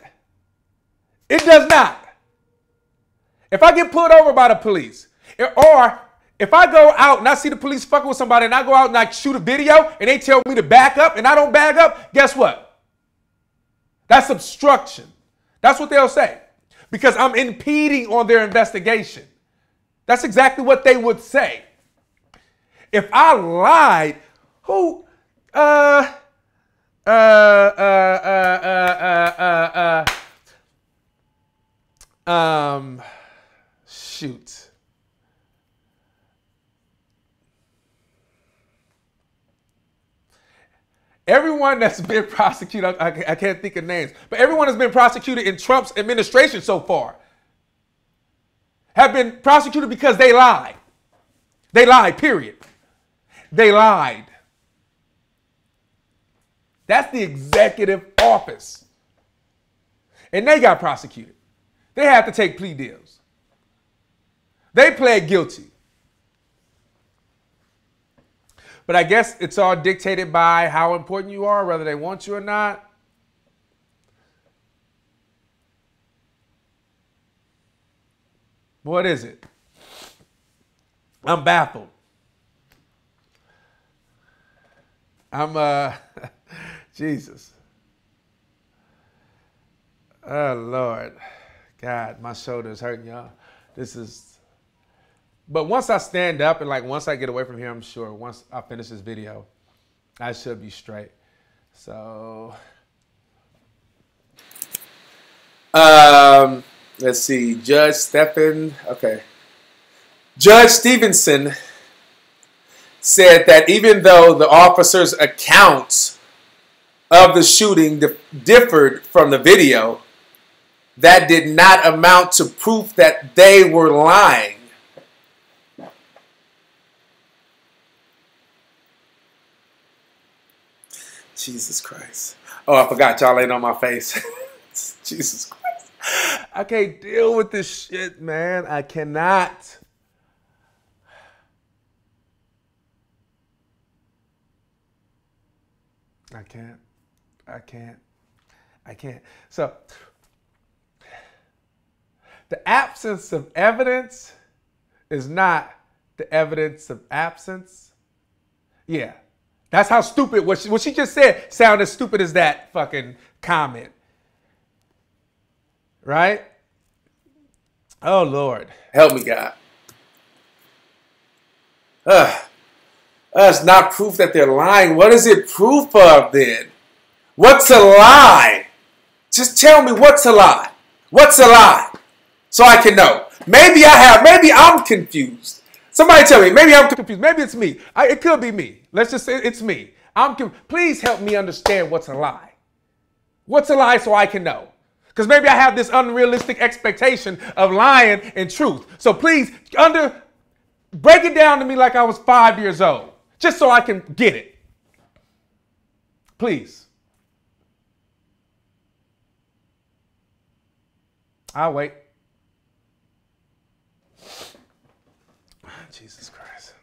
It does not. If I get pulled over by the police, or if I go out and I see the police fucking with somebody and I go out and I shoot a video and they tell me to back up and I don't back up, guess what? That's obstruction. That's what they'll say. Because I'm impeding on their investigation. That's exactly what they would say. If I lied, shoot. Everyone that's been prosecuted, I can't think of names, but everyone that's been prosecuted in Trump's administration so far have been prosecuted because they lied. They lied, period. They lied. That's the executive office. And they got prosecuted. They had to take plea deals. They pled guilty. But I guess it's all dictated by how important you are, whether they want you or not. What is it? I'm baffled. I'm, Jesus. Oh, Lord. God, my shoulder's hurting, y'all. This is... But once I stand up and once I get away from here, I'm sure once I finish this video, I should be straight. So, let's see. Judge Stevenson said that even though the officers' accounts of the shooting differed from the video, that did not amount to proof that they were lying. Jesus Christ. Oh, I forgot y'all ain't on my face. Jesus Christ. I can't deal with this shit, man. I cannot. I can't. So, the absence of evidence is not the evidence of absence. Yeah. That's how stupid what she just said sounded as stupid as that fucking comment. Right? Oh, Lord. Help me, God. That's not proof that they're lying. What is it proof of then? What's a lie? Just tell me what's a lie. What's a lie? So I can know. Maybe I'm confused. Somebody tell me. Maybe I'm confused. Maybe it's me. It could be me. Let's just say it's me. Please help me understand what's a lie. What's a lie so I can know? Because maybe I have this unrealistic expectation of lying and truth. So please, break it down to me like I was 5 years old. Just so I can get it. Please. I'll wait. Jesus Christ.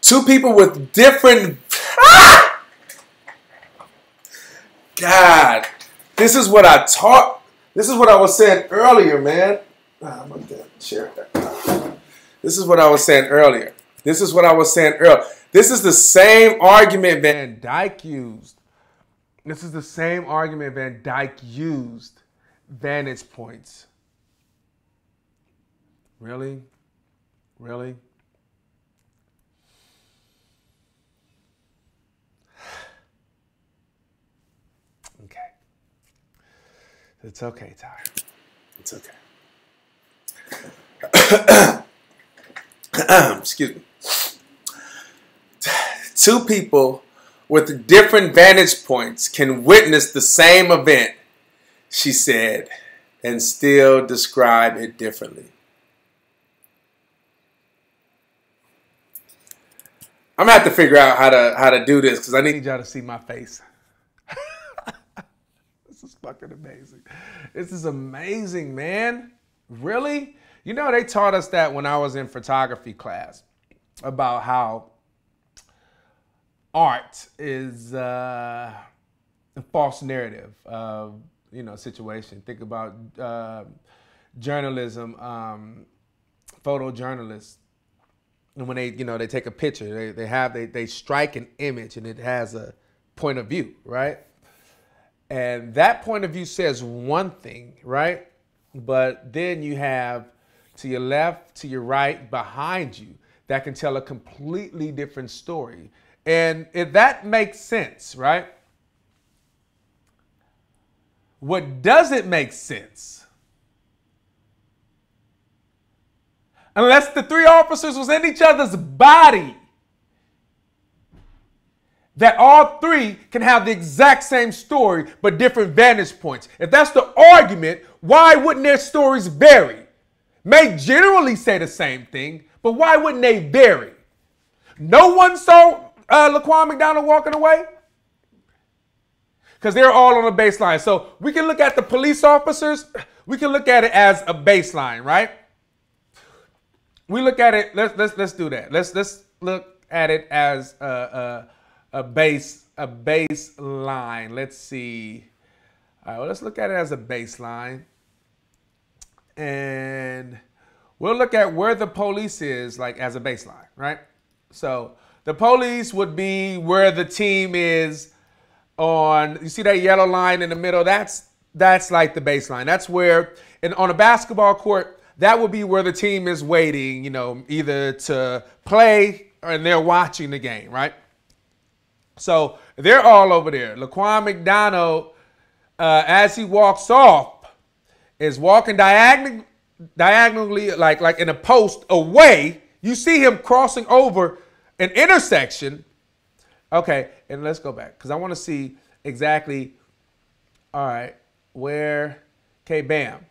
Two people with different... God. This is what I taught. This is what I was saying earlier, man. I'm going to share that. This is what I was saying earlier. This is what I was saying earlier. This is the same argument Van Dyke used. This is the same argument Van Dyke used. Vantage points. Really? Really? Okay. It's okay, Ty. It's okay. Excuse me. Two people with different vantage points can witness the same event, she said, and still describe it differently. I'm gonna have to figure out how to do this because I need y'all to see my face. This is fucking amazing. This is amazing, man. Really? You know, they taught us that when I was in photography class about how art is a false narrative of, you know, situation. Think about journalism, photojournalists. And when they, you know, they take a picture, they strike an image and it has a point of view, right? And that point of view says one thing, right? But then you have to your left, to your right, behind you, that can tell a completely different story. And if that makes sense, right? What doesn't make sense, unless the three officers was in each other's body, that all three can have the exact same story, but different vantage points. If that's the argument, why wouldn't their stories vary? May generally say the same thing, but why wouldn't they vary? No one saw Laquan McDonald walking away? Because they're all on a baseline. So we can look at the police officers, we can look at it as a baseline, right? We look at it, let's do that. Let's look at it as a baseline. Let's see. All right, well, let's look at it as a baseline. And we'll look at where the police is, like, as a baseline, right? So the police would be where the team is on, you see that yellow line in the middle? That's like the baseline. That's where, on a basketball court, that would be where the team is waiting, you know, either to play or they're watching the game, right? So they're all over there. Laquan McDonald, as he walks off, is walking diagonally, like in a post away. You see him crossing over an intersection. Okay, and let's go back because I want to see exactly, all right, where, okay, bam.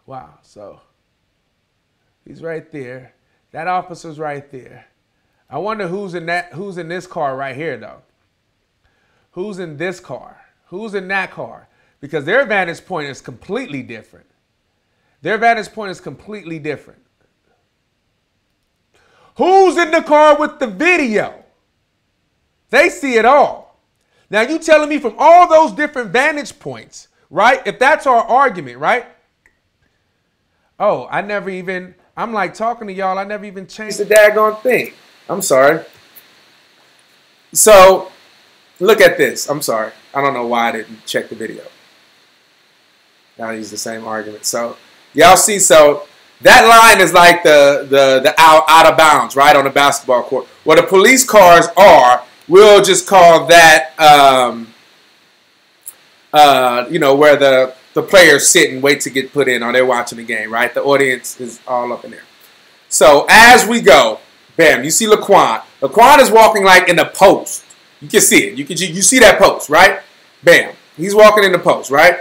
Wow, so he's right there. That officer's right there. I wonder who's in this car right here, though. Who's in this car? Who's in that car? Because their vantage point is completely different. Their vantage point is completely different. Who's in the car with the video? They see it all. Now you telling me from all those different vantage points, right? If that's our argument, right? Oh, I'm like talking to y'all, I never even changed the daggone thing. I'm sorry. So, look at this. I'm sorry. I don't know why I didn't check the video. Now I use the same argument. So, y'all see, so that line is like the out of bounds, right, on the basketball court. Where the police cars are, we'll just call that, you know, where the players sit and wait to get put in or they're watching the game, right? The audience is all up in there. So as we go, bam, you see Laquan. Laquan is walking like in the post. You can see it. You see that post, right? Bam. He's walking in the post, right?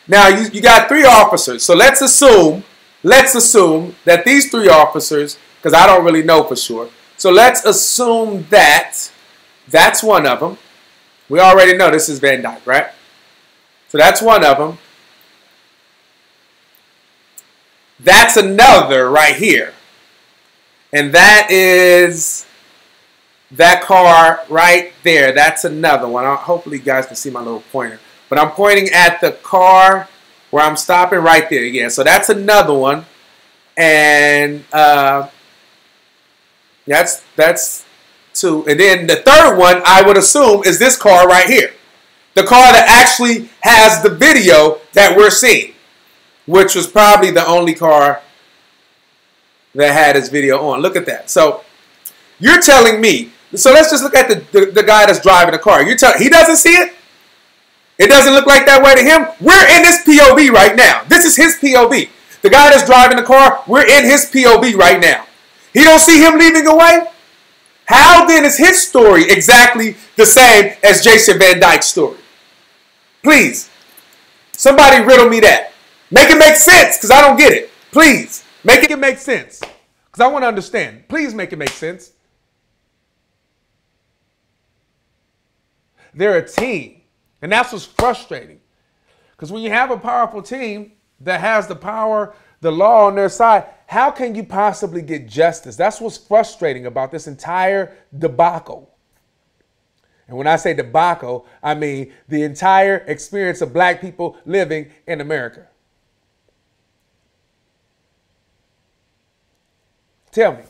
Now you got three officers. So let's assume that these three officers, because I don't really know for sure. So let's assume that that's one of them. We already know this is Van Dyke, right? So that's one of them. That's another right here. And that is that car right there. That's another one. Hopefully you guys can see my little pointer. But I'm pointing at the car where I'm stopping right there. Yeah, so that's another one. And that's two. And then the third one, I would assume, is this car right here. The car that actually has the video that we're seeing, which was probably the only car that had his video on. Look at that. So you're telling me, so let's just look at the guy that's driving the car. You're telling he doesn't see it? It doesn't look like that way to him? We're in this POV right now. This is his POV. The guy that's driving the car, we're in his POV right now. He don't see him leaving away? How then is his story exactly the same as Jason Van Dyke's story? Please, somebody riddle me that. Make it make sense, because I don't get it. Please, make it make sense, because I want to understand. Please make it make sense. They're a team, and that's what's frustrating. Because when you have a powerful team that has the power, the law on their side, how can you possibly get justice? That's what's frustrating about this entire debacle. And when I say debacle, I mean the entire experience of black people living in America. Tell me.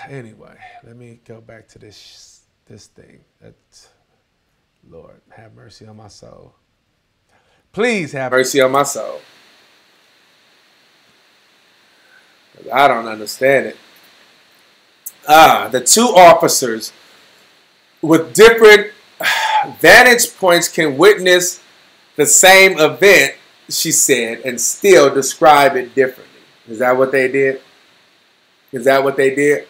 Anyway, let me go back to this thing. Lord, have mercy on my soul. Please have mercy on my soul. I don't understand it. The two officers with different vantage points can witness the same event, she said, and still describe it differently. Is that what they did? Is that what they did?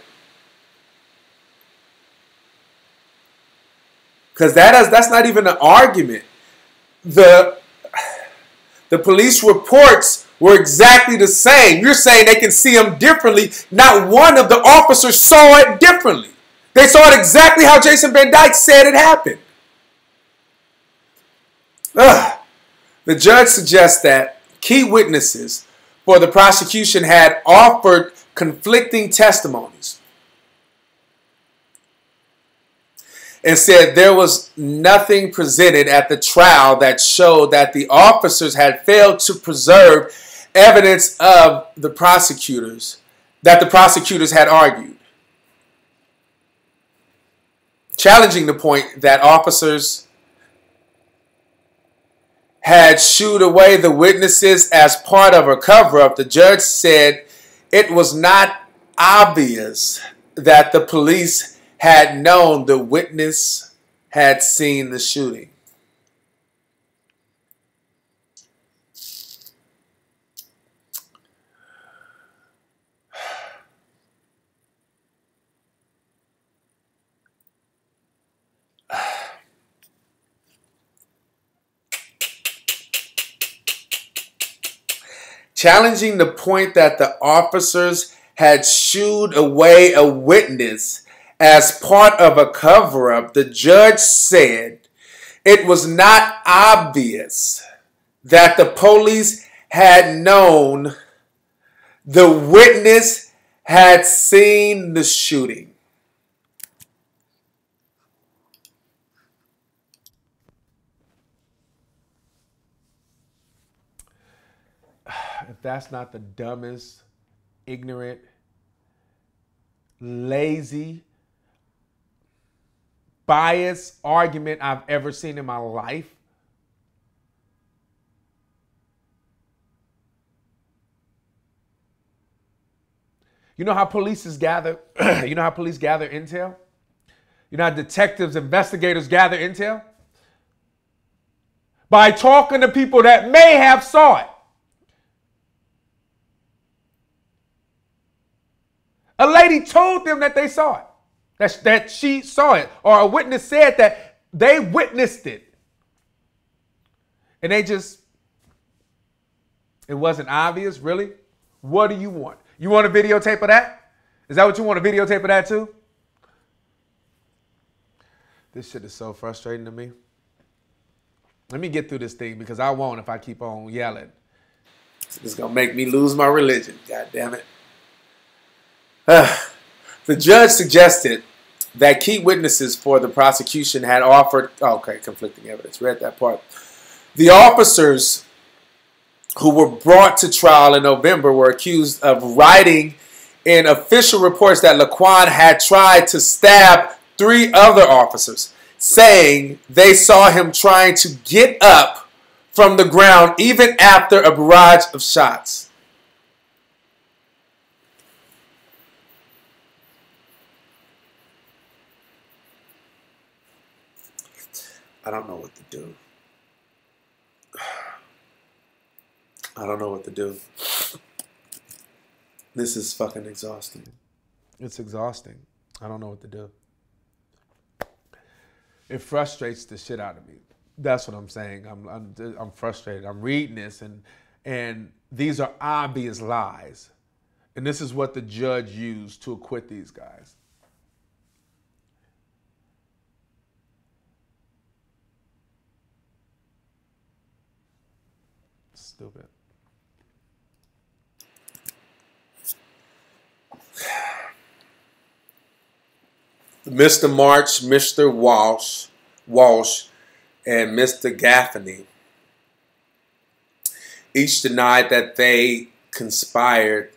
Because that's not even an argument. The police reports were exactly the same. You're saying they can see them differently. Not one of the officers saw it differently. They saw it exactly how Jason Van Dyke said it happened. The judge suggests that key witnesses for the prosecution had offered conflicting testimonies and said there was nothing presented at the trial that showed that the officers had failed to preserve evidence of the prosecutors had argued, challenging the point that officers had shooed away the witnesses as part of a cover-up. The judge said it was not obvious that the police had known the witness had seen the shooting. Challenging the point that the officers had shooed away a witness as part of a cover-up, the judge said it was not obvious that the police had known the witness had seen the shooting. If that's not the dumbest, ignorant, lazy, biased argument I've ever seen in my life. You know how police gather intel? You know how detectives, investigators gather intel? By talking to people that may have saw it. A lady told them that they saw it, that she saw it, or a witness said that they witnessed it. And it wasn't obvious, really? What do you want? You want a videotape of that? Is that what you want, a videotape of that too? This shit is so frustrating to me. Let me get through this thing because I won't if I keep on yelling. It's going to make me lose my religion, God damn it. The judge suggested that key witnesses for the prosecution had offered, conflicting evidence, read that part. The officers who were brought to trial in November were accused of writing in official reports that Laquan had tried to stab 3 other officers, saying they saw him trying to get up from the ground even after a barrage of shots. I don't know what to do. I don't know what to do. This is fucking exhausting. It's exhausting. I don't know what to do. It frustrates the shit out of me. That's what I'm saying. I'm frustrated. I'm reading this and these are obvious lies. And this is what the judge used to acquit these guys. Stupid. Mr. March, Mr. Walsh, and Mr. Gaffney each denied that they conspired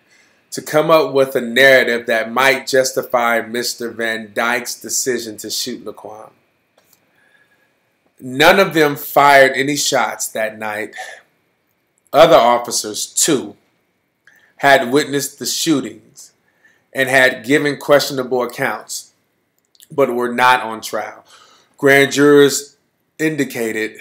to come up with a narrative that might justify Mr. Van Dyke's decision to shoot Laquan. None of them fired any shots that night. Other officers, too, had witnessed the shootings and had given questionable accounts, but were not on trial. Grand jurors indicted,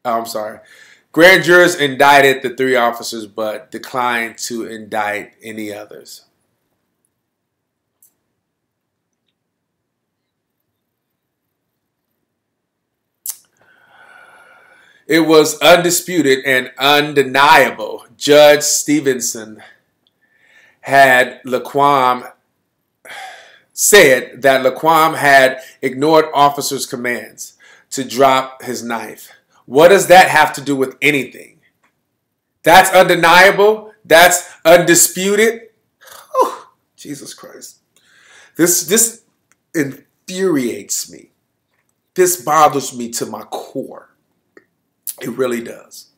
Grand jurors indicted the 3 officers, but declined to indict any others. It was undisputed and undeniable. Judge Stevenson said that Laquan had ignored officers' commands to drop his knife. What does that have to do with anything? That's undeniable. That's undisputed. Whew, Jesus Christ. This infuriates me. This bothers me to my core. It really does.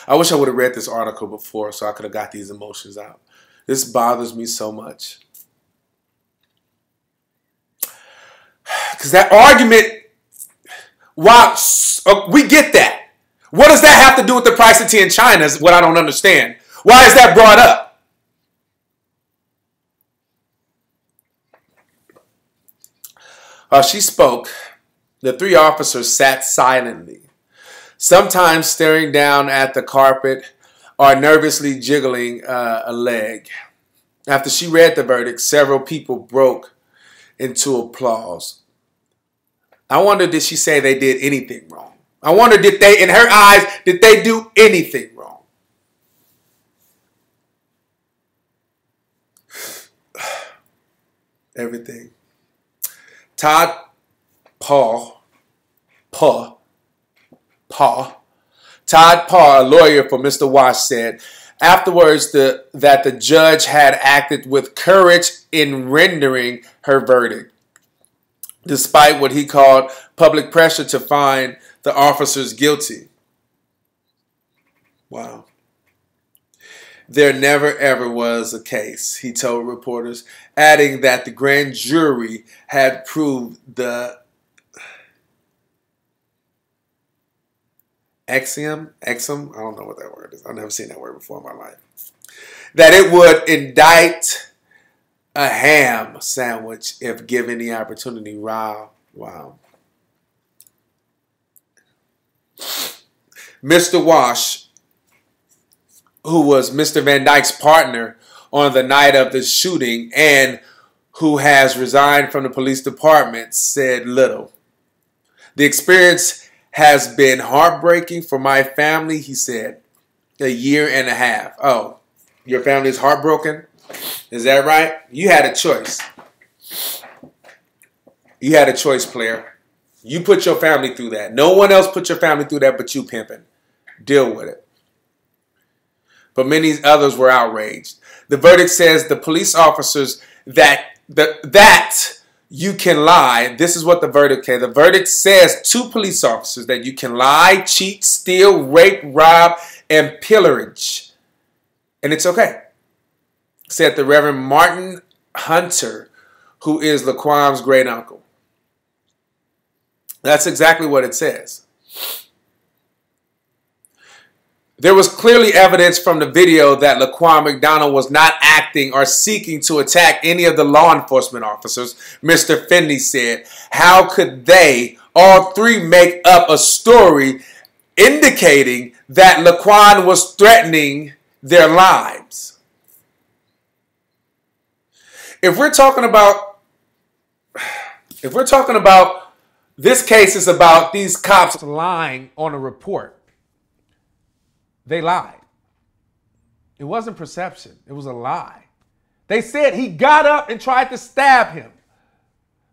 I wish I would have read this article before so I could have got these emotions out. This bothers me so much. Because that argument, wow, we get that. What does that have to do with the price of tea in China is what I don't understand. Why is that brought up? While she spoke, the 3 officers sat silently, sometimes staring down at the carpet or nervously jiggling a leg. After she read the verdict, several people broke into applause. I wonder, did she say they did anything wrong? I wonder, did they, in her eyes, did they do anything wrong? Everything. Todd Paul, a lawyer for Mr. Wash, said afterwards that the judge had acted with courage in rendering her verdict, despite what he called public pressure to find the officers guilty. Wow. There never ever was a case, he told reporters, adding that the grand jury had proved the axiom, I don't know what that word is. I've never seen that word before in my life. That it would indict a ham sandwich if given the opportunity. Wow. Mr. Wash, who was Mr. Van Dyke's partner on the night of the shooting and who has resigned from the police department, said little. The experience has been heartbreaking for my family, he said. 1.5 years. Oh, your family is heartbroken? Is that right? You had a choice. You had a choice, player. You put your family through that. No one else put your family through that but you, pimping. Deal with it. But many others were outraged. The verdict says the police officers that you can lie. This is what the verdict says. The verdict says to police officers that you can lie, cheat, steal, rape, rob, and pillage. And it's okay. Said the Reverend Martin Hunter, who is Laquan's great uncle. That's exactly what it says. There was clearly evidence from the video that Laquan McDonald was not acting or seeking to attack any of the law enforcement officers, Mr. Finney said. How could they, all three, make up a story indicating that Laquan was threatening their lives? If we're talking about this case is about these cops lying on a report. They lied. It wasn't perception. It was a lie. They said he got up and tried to stab him.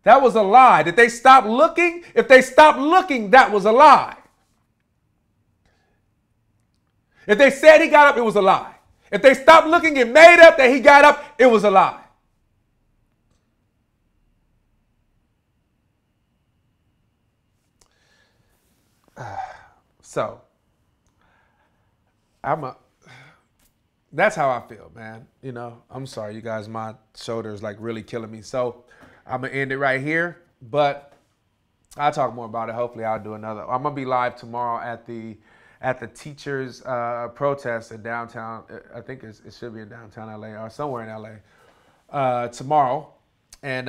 That was a lie. Did they stop looking? If they stopped looking, that was a lie. If they said he got up, it was a lie. If they stopped looking and made up that he got up, it was a lie. So, that's how I feel, man. You know, I'm sorry, you guys, my shoulder is like really killing me. So I'm gonna end it right here, but I'll talk more about it. Hopefully I'll do another. I'm gonna be live tomorrow at the teachers protest in downtown. I think it should be in downtown LA or somewhere in LA tomorrow. And,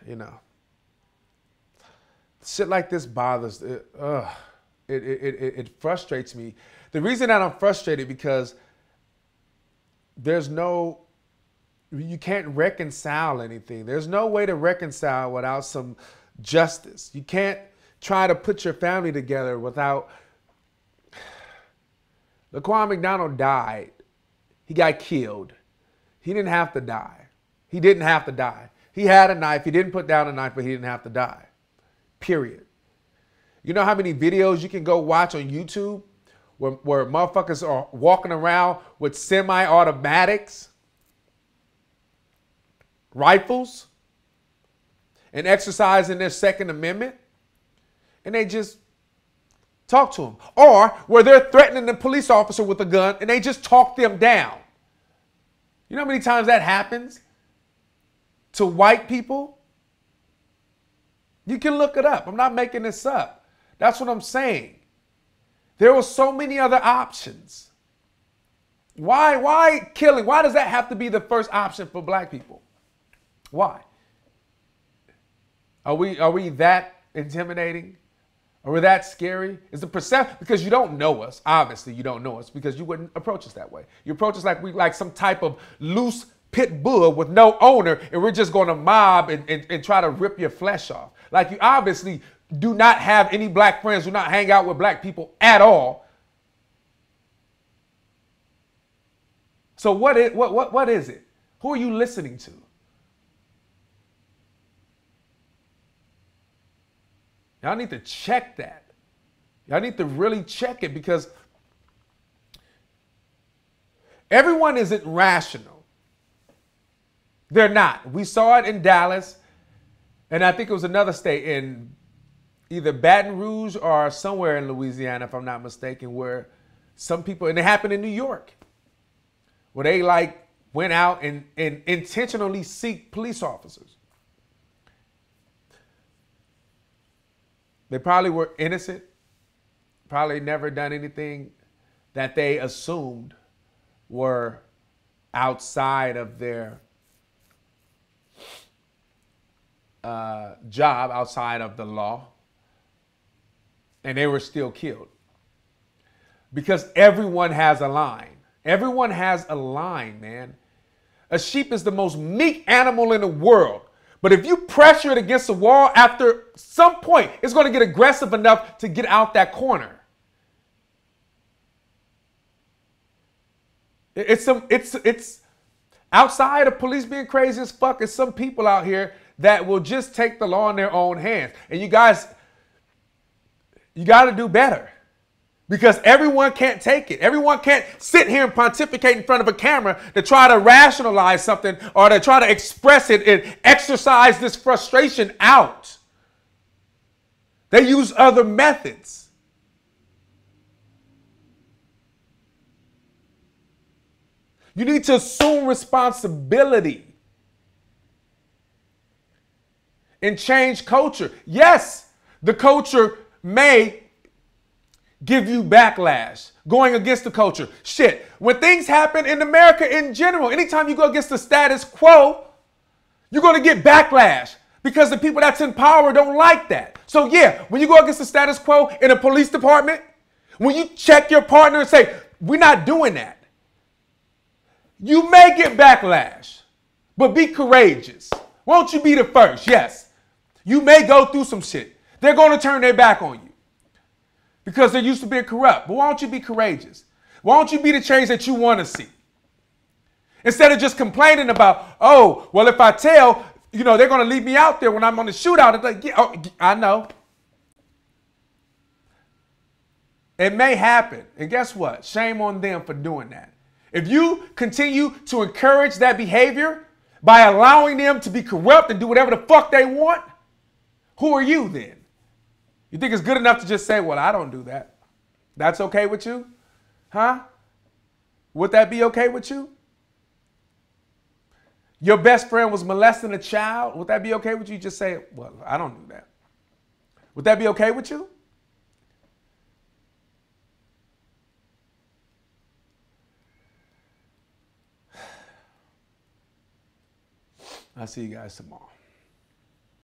you know, shit like this bothers, it frustrates me. The reason that I'm frustrated because you can't reconcile anything. There's no way to reconcile without some justice. You can't try to put your family together without. Laquan McDonald died. He got killed. He didn't have to die. He didn't have to die. He had a knife. He didn't put down a knife, but he didn't have to die. Period. You know how many videos you can go watch on YouTube where motherfuckers are walking around with semi-automatics, rifles, and exercising their Second Amendment, and they just talk to them. Or where they're threatening the police officer with a gun and they just talk them down. You know how many times that happens to white people? You can look it up. I'm not making this up. That's what I'm saying. There were so many other options. Why killing? Why does that have to be the first option for black people? Why? Are we that intimidating? Are we that scary? Is the perception, because you don't know us. Obviously, you don't know us because you wouldn't approach us that way. You approach us like we like some type of loose pit bull with no owner, and we're just going to mob and try to rip your flesh off. Like you obviously do not have any black friends, do not hang out with black people at all. So what is it? Who are you listening to? Y'all need to check that. Y'all need to really check it because everyone isn't rational. They're not. We saw it in Dallas, and I think it was another state in either Baton Rouge or somewhere in Louisiana, if I'm not mistaken, where some people, and it happened in New York, where they like went out and intentionally seek police officers. They probably were innocent, probably never done anything that they assumed were outside of their job, outside of the law, and they were still killed. Because everyone has a line. Everyone has a line, man. A sheep is the most meek animal in the world. But if you pressure it against the wall, after some point, it's going to get aggressive enough to get out that corner. It's outside of police being crazy as fuck. It's some people out here that will just take the law in their own hands. And you guys, you got to do better. Because everyone can't take it. Everyone can't sit here and pontificate in front of a camera to try to rationalize something or to try to express it and exercise this frustration out. They use other methods. You need to assume responsibility and change culture. Yes, the culture may give you backlash going against the culture. Shit, when things happen in America in general, anytime you go against the status quo, you're going to get backlash because the people that's in power don't like that. So yeah, when you go against the status quo in a police department, when you check your partner and say, we're not doing that, you may get backlash, but be courageous. Won't you be the first? Yes. You may go through some shit. They're going to turn their back on you because they're used to being corrupt. But why don't you be courageous? Why don't you be the change that you want to see? Instead of just complaining about, oh, well, if I tell, they're going to leave me out there when I'm on the shootout. It's like, yeah, oh, I know. It may happen. And guess what? Shame on them for doing that. If you continue to encourage that behavior by allowing them to be corrupt and do whatever the fuck they want, who are you then? You think it's good enough to just say, well, I don't do that. That's okay with you? Huh? Would that be okay with you? Your best friend was molesting a child. Would that be okay with you? Just say, well, I don't do that. Would that be okay with you? I'll see you guys tomorrow.